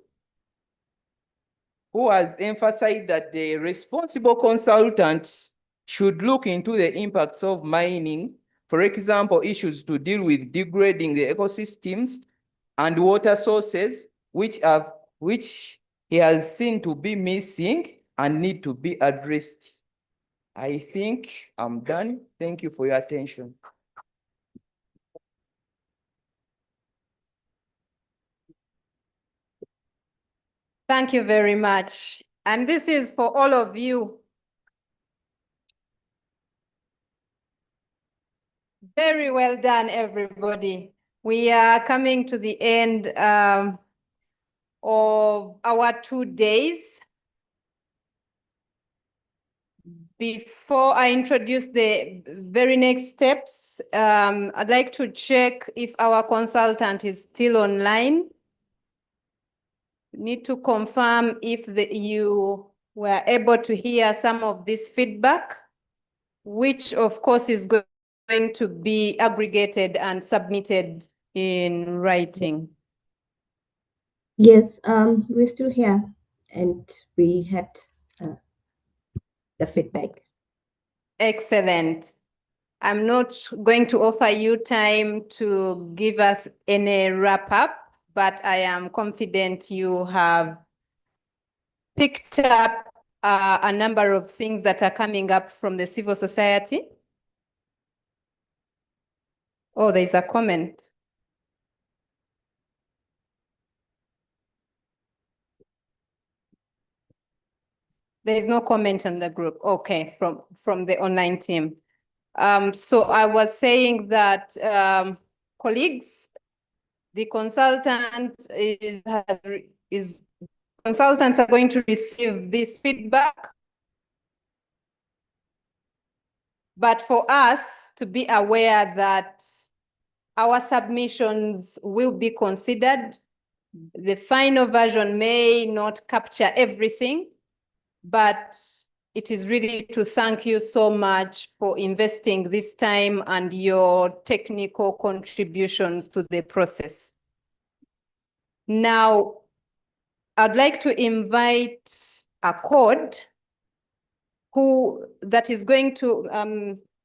who has emphasized that the responsible consultants should look into the impacts of mining, for example, issues to deal with degrading the ecosystems and water sources, which he has seen to be missing and need to be addressed. I think I'm done. Thank you for your attention. Thank you very much. And this is for all of you. Very well done, everybody. We are coming to the end of our 2 days. Before I introduce the very next steps, I'd like to check if our consultant is still online. Need to confirm if you were able to hear some of this feedback, which of course is going to be aggregated and submitted in writing. Yes, we're still here and we had the feedback. Excellent. I'm not going to offer you time to give us any wrap up, but I am confident you have picked up a number of things that are coming up from the civil society. Oh, there's a comment. There is no comment on the group. Okay, from the online team. So I was saying that colleagues, the consultants are going to receive this feedback. But for us to be aware that our submissions will be considered, the final version may not capture everything, but it is really to thank you so much for investing this time and your technical contributions to the process. Now, I'd like to invite Accord, that is going to,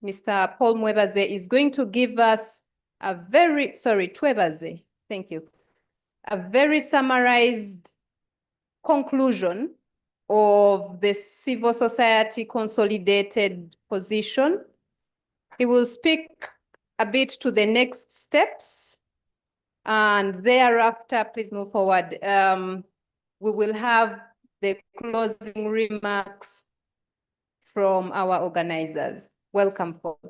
Mr. Paul Mwebaze is going to give us a very, sorry, Twebaze, thank you, a very summarized conclusion of the civil society consolidated position. He will speak a bit to the next steps, and thereafter, please move forward. We will have the closing remarks from our organizers. Welcome, Paul.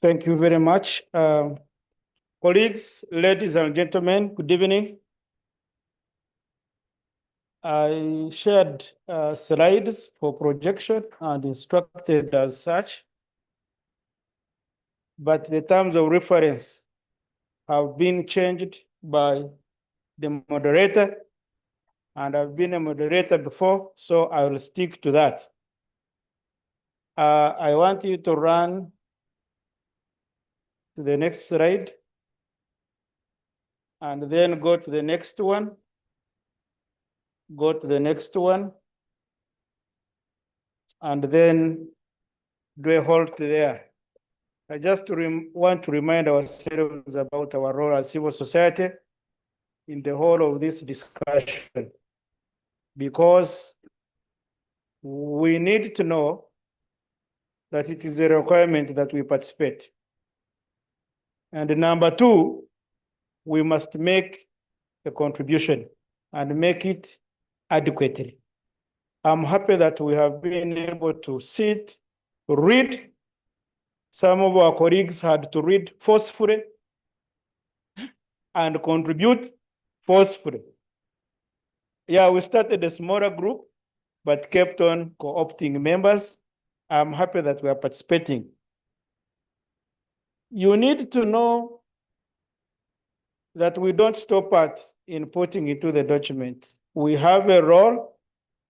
Thank you very much. Colleagues, ladies and gentlemen, good evening. I shared slides for projection and instructed as such, but the terms of reference have been changed by the moderator, and I've been a moderator before, so I will stick to that. I want you to run to the next slide, and then go to the next one, go to the next one, and then do a halt there. I just want to remind ourselves about our role as civil society in the whole of this discussion, because we need to know that it is a requirement that we participate. And number two, we must make a contribution and make it adequately. I'm happy that we have been able to sit, read. Some of our colleagues had to read forcefully and contribute forcefully. Yeah, we started a smaller group, but kept on co-opting members. I'm happy that we are participating. You need to know that we don't stop at inputting into the document. We have a role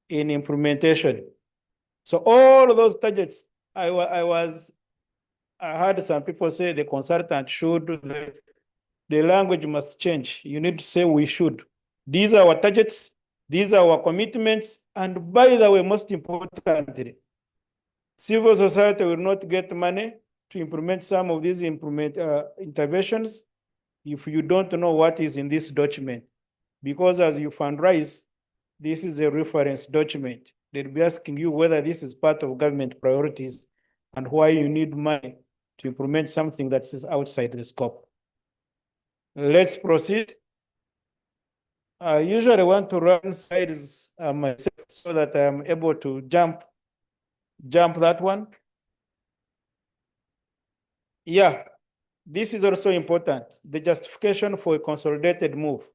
in implementation. So all of those targets, I heard some people say the consultant should, the language must change. You need to say we should. These are our targets, these are our commitments, and by the way, most importantly, civil society will not get money to implement some of these interventions if you don't know what is in this document. Because as you fundraise, this is a reference document. They'll be asking you whether this is part of government priorities and why you need money to implement something that is outside the scope. Let's proceed. I usually want to run slides myself so that I am able to jump that one. Yeah, this is also important. The justification for a consolidated move.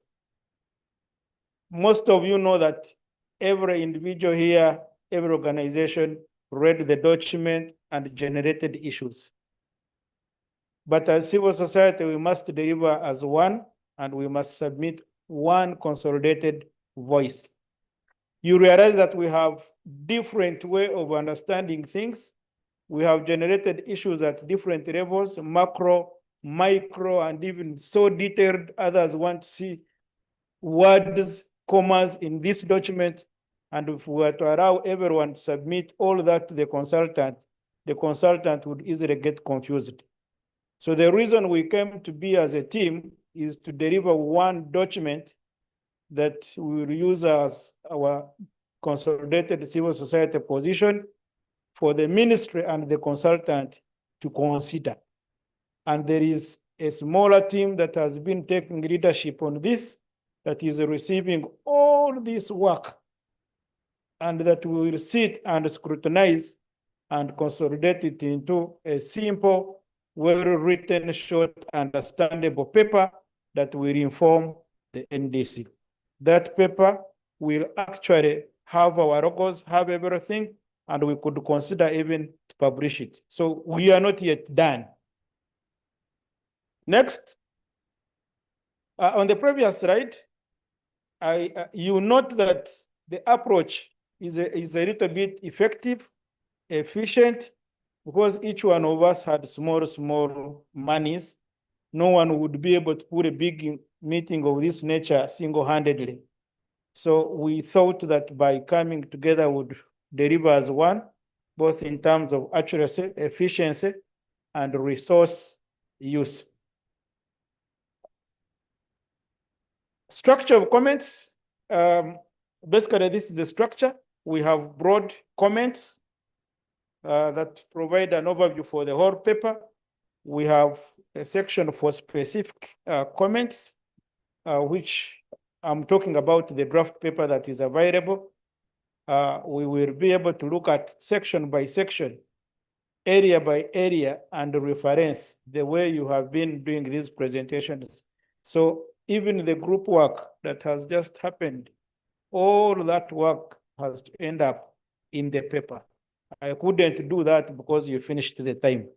Most of you know that every individual here, every organization read the document and generated issues. But as civil society, we must deliver as one, and we must submit one consolidated voice. You realize that we have different way of understanding things. We have generated issues at different levels, macro, micro, and even so detailed. Others want to see words, commas in this document. And if we were to allow everyone to submit all that to the consultant would easily get confused. So the reason we came to be as a team is to deliver one document that we will use as our consolidated civil society position for the ministry and the consultant to consider. And there is a smaller team that has been taking leadership on this, that is receiving all this work, and that we will sit and scrutinize and consolidate it into a simple, well-written, short, understandable paper that will inform the NDC. That paper will actually have our logos, have everything, and we could consider even to publish it. So we are not yet done. Next, on the previous slide, you note that the approach is a little bit effective, efficient, because each one of us had small monies. No one would be able to put a big meeting of this nature single-handedly. So we thought that by coming together would deliver as one, both in terms of accuracy, efficiency, and resource use. Structure of comments. Basically, this is the structure. We have broad comments that provide an overview for the whole paper. We have a section for specific comments, which I'm talking about the draft paper that is available. We will be able to look at section by section, area by area, and reference the way you have been doing these presentations. So even the group work that has just happened, all that work has to end up in the paper. I couldn't do that because you finished the time.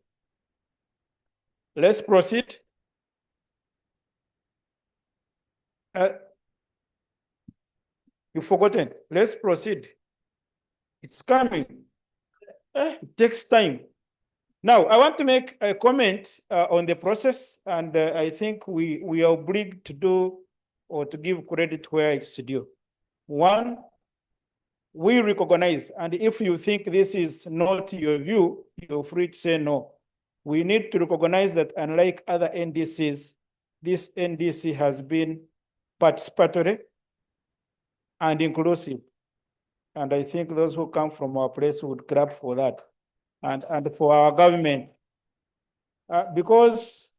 Let's proceed. You've forgotten. Let's proceed. It's coming. It takes time. Now, I want to make a comment on the process, and I think we are obliged to do or to give credit where it's due. One, we recognize, and if you think this is not your view, you're free to say no. We need to recognize that unlike other NDCs, this NDC has been participatory and inclusive. And I think those who come from our place would clap for that. And for our government, because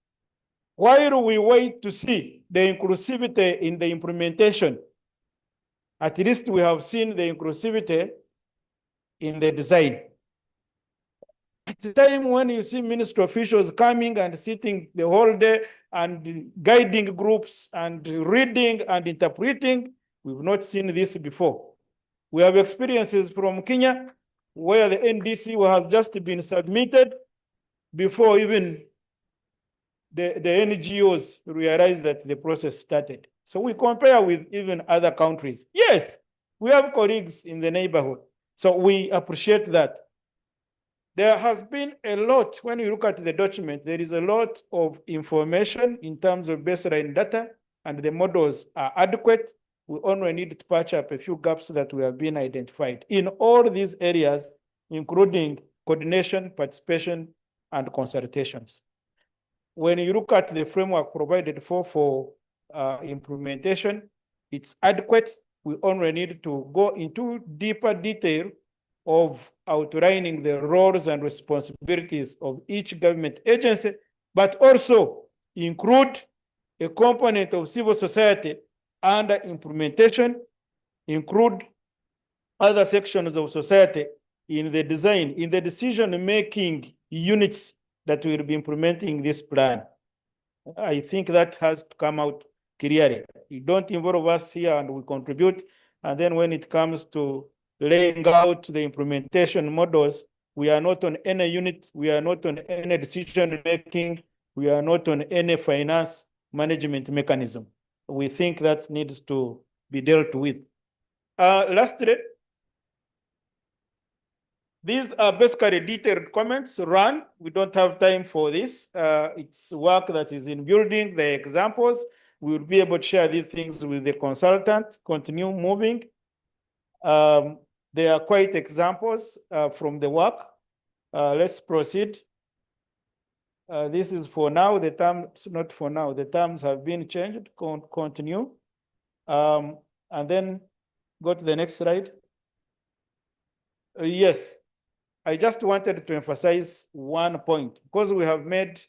while we wait to see the inclusivity in the implementation, at least we have seen the inclusivity in the design. At the time when you see ministry officials coming and sitting the whole day and guiding groups and reading and interpreting, we've not seen this before. We have experiences from Kenya where the NDC has just been submitted before even the NGOs realized that the process started. So we compare with even other countries. Yes, we have colleagues in the neighborhood. So we appreciate that. There has been a lot, when you look at the document, there is a lot of information in terms of baseline data, and the models are adequate. We only need to patch up a few gaps that we have been identified in all these areas, including coordination, participation, and consultations. When you look at the framework provided for implementation, it's adequate. We only need to go into deeper detail of outlining the roles and responsibilities of each government agency, but also include a component of civil society under implementation, include other sections of society in the design, in the decision-making units that will be implementing this plan. I think that has to come out clearly. You don't involve us here and we contribute, and then when it comes to laying out the implementation models, we are not on any unit, we are not on any decision-making, we are not on any finance management mechanism. We think that needs to be dealt with. Lastly, these are basically detailed comments run. We don't have time for this. It's work that is in building the examples. We will be able to share these things with the consultant, continue moving. There are quite examples from the work. Let's proceed. This is for now, the terms, not for now, the terms have been changed, continue. And then go to the next slide. Yes, I just wanted to emphasize one point, because we have made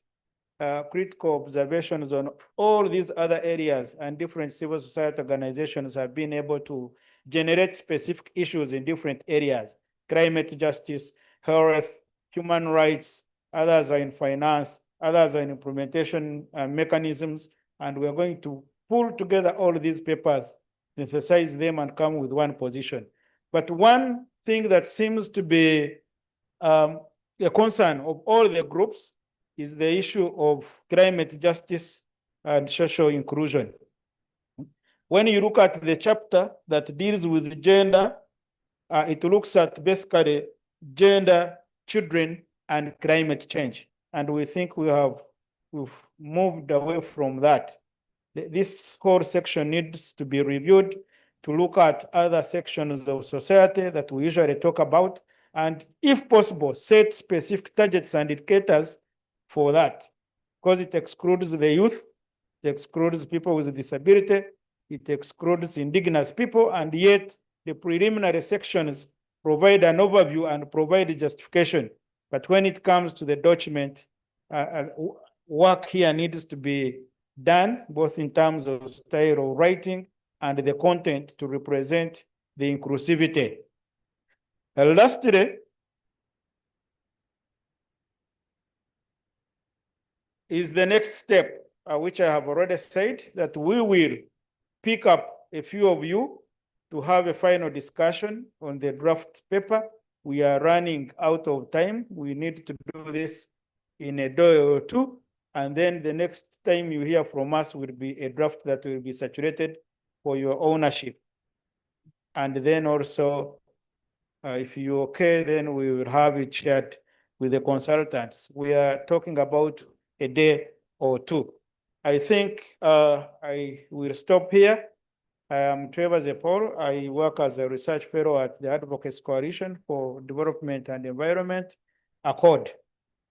critical observations on all these other areas, and different civil society organizations have been able to generate specific issues in different areas: climate justice, health, human rights, others are in finance, others are in implementation mechanisms, and we're going to pull together all these papers, synthesize them, and come with one position. But one thing that seems to be a concern of all the groups is the issue of climate justice and social inclusion. When you look at the chapter that deals with gender, it looks at basically gender, children, and climate change. And we think we've moved away from that. This whole section needs to be reviewed to look at other sections of society that we usually talk about, and if possible, set specific targets and indicators for that, because it excludes the youth, it excludes people with disability, it excludes indigenous people, and yet the preliminary sections provide an overview and provide justification. But when it comes to the document, work here needs to be done, both in terms of style of writing and the content to represent the inclusivity. Lastly, is the next step, which I have already said, that we will pick up a few of you to have a final discussion on the draft paper. We are running out of time. We need to do this in a day or two. And then the next time you hear from us will be a draft that will be saturated for your ownership. And then also, if you're okay, then we will have it shared with the consultants. We are talking about a day or two. I think I will stop here. I am Trevor Zepol. I work as a research fellow at the Advocacy Coalition for Development and Environment, ACCORD,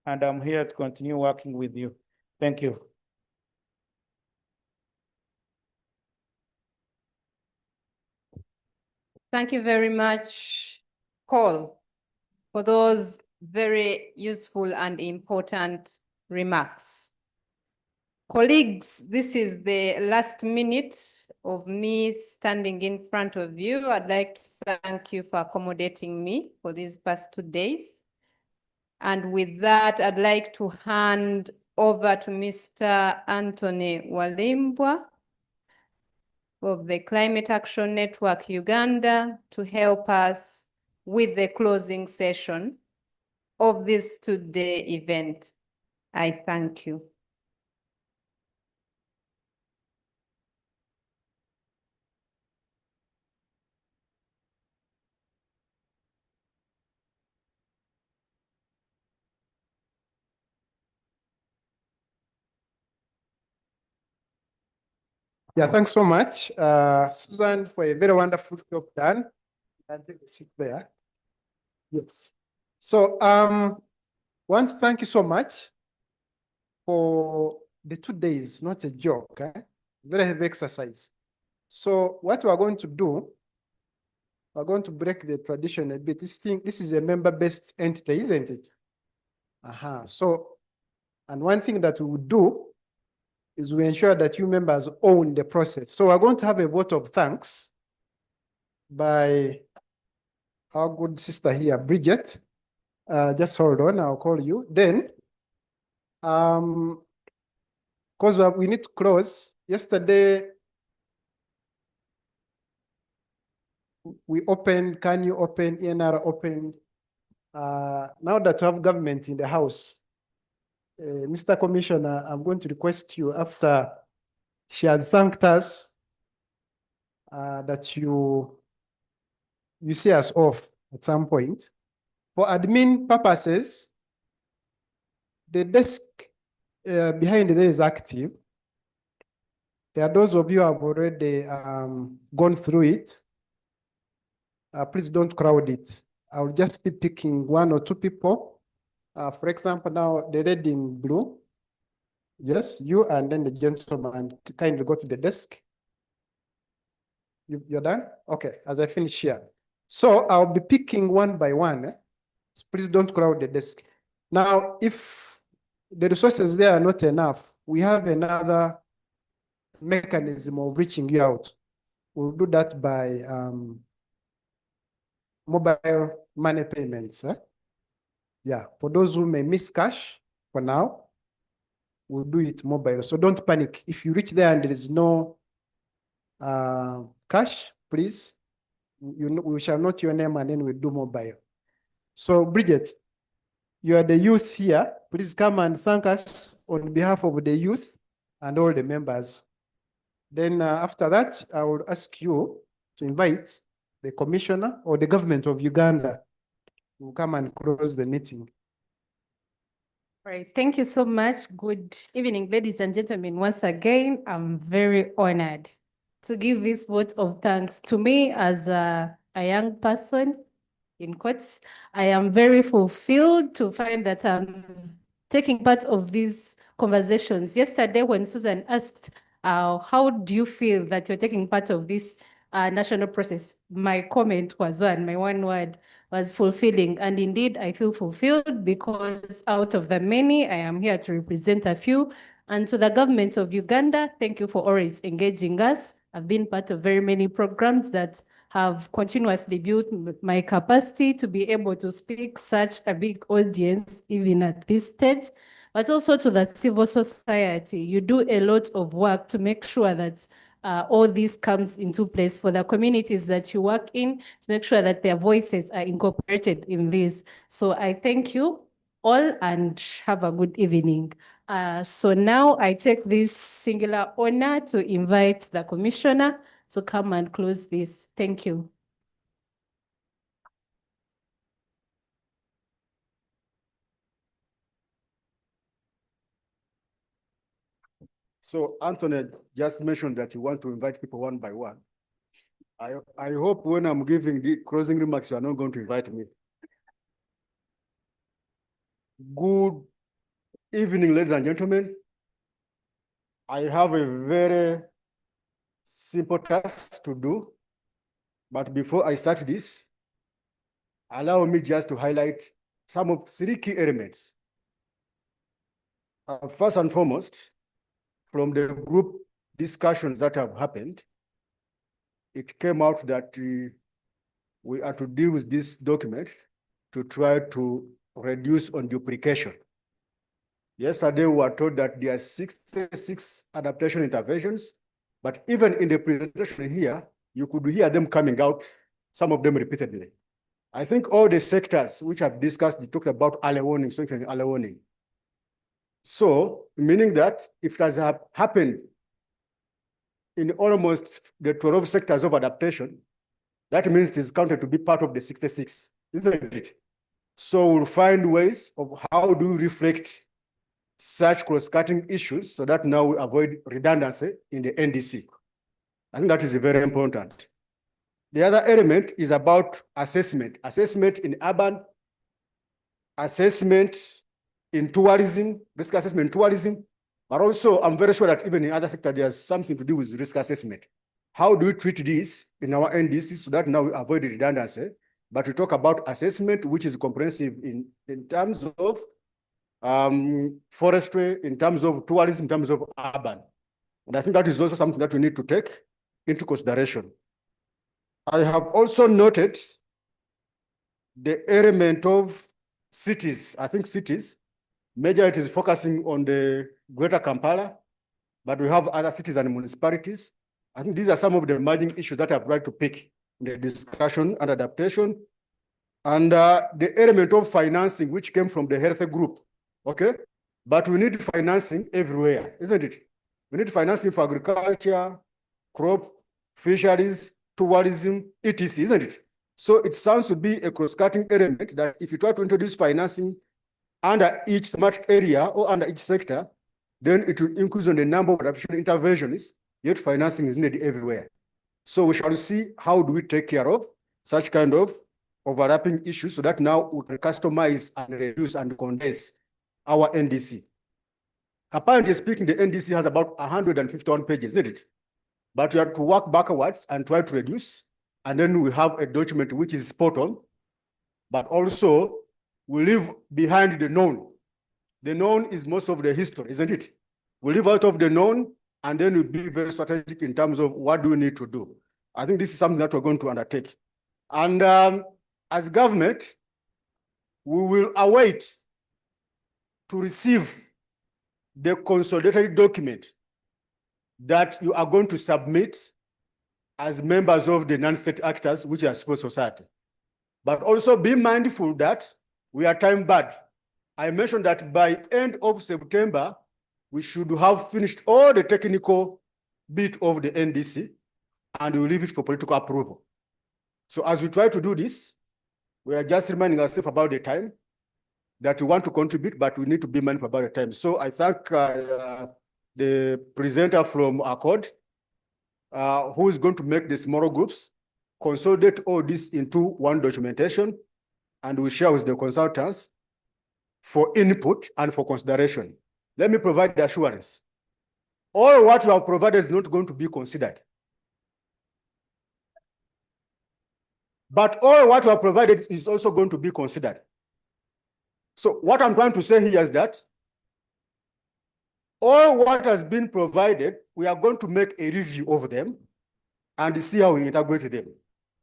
and I'm here to continue working with you. Thank you. Thank you very much, Paul, for those very useful and important remarks. Colleagues, this is the last minute of me standing in front of you. I'd like to thank you for accommodating me for these past 2 days. And with that, I'd like to hand over to Mr. Anthony Walimbwa of the Climate Action Network Uganda to help us with the closing session of this 2-day event. I thank you. Yeah, thanks so much, Susan, for a very wonderful job done. I'll take a seat there. Yes. So, want to thank you so much for the 2 days, not a joke, very heavy exercise. So what we're going to do, we're going to break the tradition a bit. This is a member-based entity, isn't it? So, and one thing that we would do is we ensure that you members own the process. So we're going to have a vote of thanks by our good sister here, Bridget. Just hold on, I'll call you. Then, because we need to close. Yesterday, we opened, can you open, ENR opened. Now that we have government in the house, Mr. Commissioner, I'm going to request you after she had thanked us that you see us off at some point. For admin purposes, the desk behind there is active. There are those of you who have already gone through it. Please don't crowd it. I'll just be picking 1 or 2 people. For example, now the red in blue. Yes, you and then the gentleman kindly go to the desk. You're done? Okay, as I finish here. So I'll be picking 1 by 1. So please don't crowd the desk. Now, if the resources there are not enough, we have another mechanism of reaching you out. We'll do that by mobile money payments. Yeah, for those who may miss cash for now, we'll do it mobile. So don't panic. If you reach there and there is no cash, please, we shall note your name and then we'll do mobile. So Bridget, you are the youth here. Please come and thank us on behalf of the youth and all the members. Then after that, I will ask you to invite the commissioner or the government of Uganda to come and close the meeting. All right, thank you so much. Good evening, ladies and gentlemen. Once again, I'm very honored to give this vote of thanks. To me, as a young person, in quotes, I am very fulfilled to find that I'm taking part of these conversations. Yesterday, when Susan asked, how do you feel that you're taking part of this national process? My comment was my one word was fulfilling. And indeed, I feel fulfilled because out of the many, I am here to represent a few. And to the government of Uganda, thank you for always engaging us. I've been part of very many programs that have continuously built my capacity to be able to speak such a big audience, even at this stage. But also to the civil society, you do a lot of work to make sure that all this comes into place for the communities that you work in, to make sure that their voices are incorporated in this. So I thank you all and have a good evening. So now I take this singular honor to invite the commissioner to come and close this. Thank you. So Anthony just mentioned that you want to invite people 1 by 1. I hope when I'm giving the closing remarks, you are not going to invite me. Good evening, ladies and gentlemen. I have a very simple task to do. But before I start this, allow me just to highlight some of 3 key elements. First and foremost, from the group discussions that have happened, it came out that we are to deal with this document to try to reduce on duplication. Yesterday, we were told that there are 66 adaptation interventions, but even in the presentation here, you could hear them coming out, some of them repeatedly. I think all the sectors which I've discussed, they talked about early warning, strengthening early warning. So, meaning that if it has happened in almost the 12 sectors of adaptation, that means it is counted to be part of the 66, isn't it? So we'll find ways of how do we reflect such cross-cutting issues so that now we avoid redundancy in the NDC. I think that is very important. The other element is about assessment. Assessment in urban, assessment in tourism, risk assessment in tourism, but also I'm very sure that even in other sectors, there's something to do with risk assessment. How do we treat this in our NDC so that now we avoid redundancy? But we talk about assessment, which is comprehensive in terms of forestry, in terms of tourism, in terms of urban. And I think that is also something that we need to take into consideration. I have also noted the element of cities. I think cities, major it is focusing on the Greater Kampala, but we have other cities and municipalities. I think these are some of the emerging issues that I've tried to pick in the discussion and adaptation. And the element of financing, which came from the health group, okay? But we need financing everywhere, isn't it? We need financing for agriculture, crop, fisheries, tourism, etc., isn't it? So it sounds to be a cross-cutting element that if you try to introduce financing under each thematic area or under each sector, then it will increase on the number of adaptation interventions, yet financing is needed everywhere. So we shall see how do we take care of such kind of overlapping issues so that now we can customize and reduce and condense our NDC. Apparently speaking, the NDC has about 151 pages, isn't it? But we have to work backwards and try to reduce. And then we have a document which is spot on, but also we leave behind the known. The known is most of the history, isn't it? We leave out of the known and then we'll be very strategic in terms of what do we need to do. I think this is something that we're going to undertake. And as government, we will await to receive the consolidated document that you are going to submit as members of the non-state actors, which are civil society. But also be mindful that we are time bad. I mentioned that by end of September, we should have finished all the technical bit of the NDC and we'll leave it for political approval. So as we try to do this, we are just reminding ourselves about the time that we want to contribute, but we need to be mindful about the time. So I thank the presenter from Accord, who is going to make the smaller groups, consolidate all this into one documentation, and we share with the consultants for input and for consideration. Let me provide the assurance. All what you have provided is not going to be considered. But all what you have provided is also going to be considered. So what I'm trying to say here is that all what has been provided, we are going to make a review of them and see how we integrate them.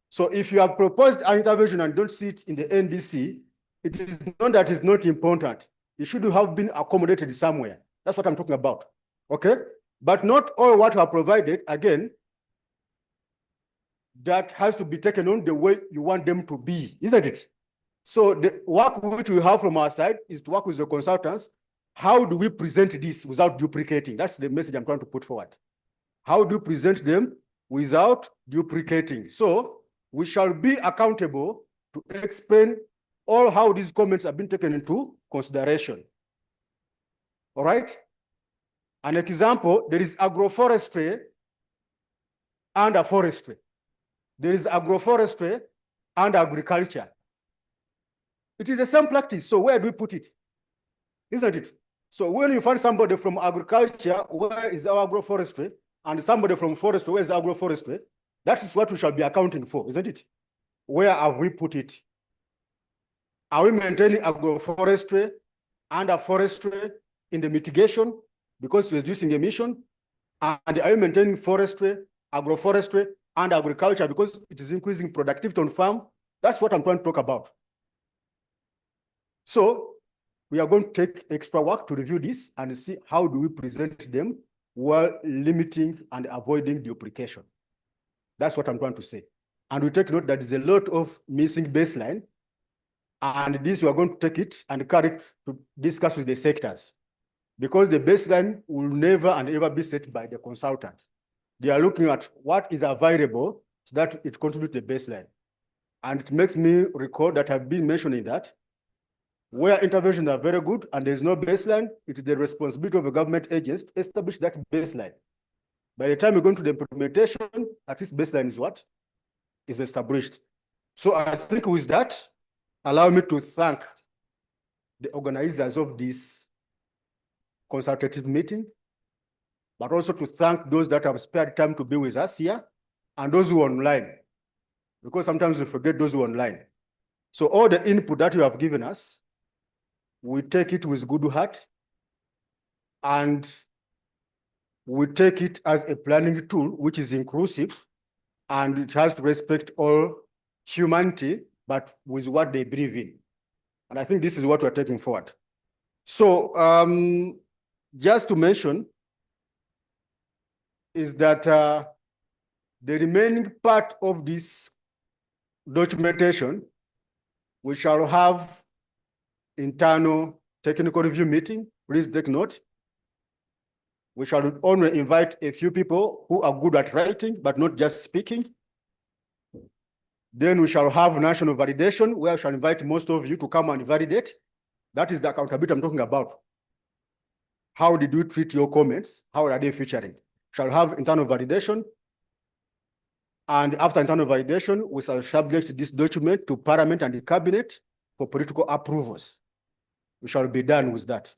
So if you have proposed an intervention and don't see it in the NDC, it is not that it's not important. It should have been accommodated somewhere. That's what I'm talking about, okay? But not all what you have provided, again, that has to be taken on the way you want them to be, isn't it? So the work which we have from our side is to work with the consultants. How do we present this without duplicating? That's the message I'm trying to put forward. How do you present them without duplicating? So we shall be accountable to explain all how these comments have been taken into consideration. All right? An example, there is agroforestry and forestry. there is agroforestry and agriculture. It is the same practice. So where do we put it? Isn't it? So when you find somebody from agriculture, where is our agroforestry? And somebody from forestry, where is agroforestry? That is what we shall be accounting for, isn't it? Where have we put it? Are we maintaining agroforestry and forestry in the mitigation because reducing emission? And are we maintaining forestry, agroforestry, and agriculture because it is increasing productivity on farm? That's what I'm trying to talk about. So we are going to take extra work to review this and see how do we present them while limiting and avoiding duplication. That's what I'm trying to say. And we take note that there's a lot of missing baseline, and this we are going to take it and carry it to discuss with the sectors, because the baseline will never and ever be set by the consultant. They are looking at what is available so that it contributes to the baseline. And it makes me recall that I've been mentioning that where interventions are very good and there's no baseline, it is the responsibility of a government agency to establish that baseline. By the time we go into the implementation, at least baseline is what? Is established. So I think with that, allow me to thank the organizers of this consultative meeting, but also to thank those that have spared time to be with us here and those who are online, because sometimes we forget those who are online. So all the input that you have given us, we take it with good heart, and we take it as a planning tool which is inclusive, and it has to respect all humanity, but with what they believe in. And I think this is what we're taking forward. So just to mention is that the remaining part of this documentation, we shall have internal technical review meeting. Please take note. We shall only invite a few people who are good at writing, but not just speaking. Then we shall have national validation, where we shall invite most of you to come and validate. That is the accountability I'm talking about. How did you treat your comments? How are they featuring? Shall have internal validation. And after internal validation, we shall subject this document to Parliament and the Cabinet for political approvals. We shall be done with that.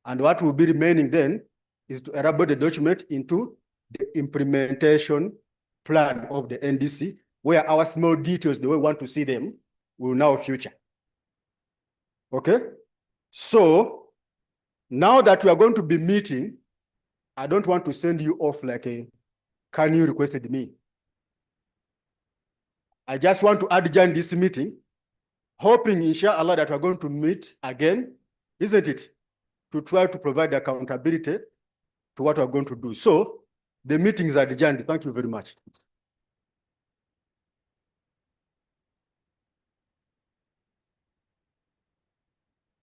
And what will be remaining then is to elaborate the document into the implementation plan of the NDC, where our small details, the way we want to see them, will now feature. Okay? So now that we are going to be meeting, I don't want to send you off like a, can you requested me? I just want to adjourn this meeting, hoping, inshallah, that we're going to meet again, isn't it? To try to provide accountability to what we're going to do. So the meeting is adjourned. Thank you very much.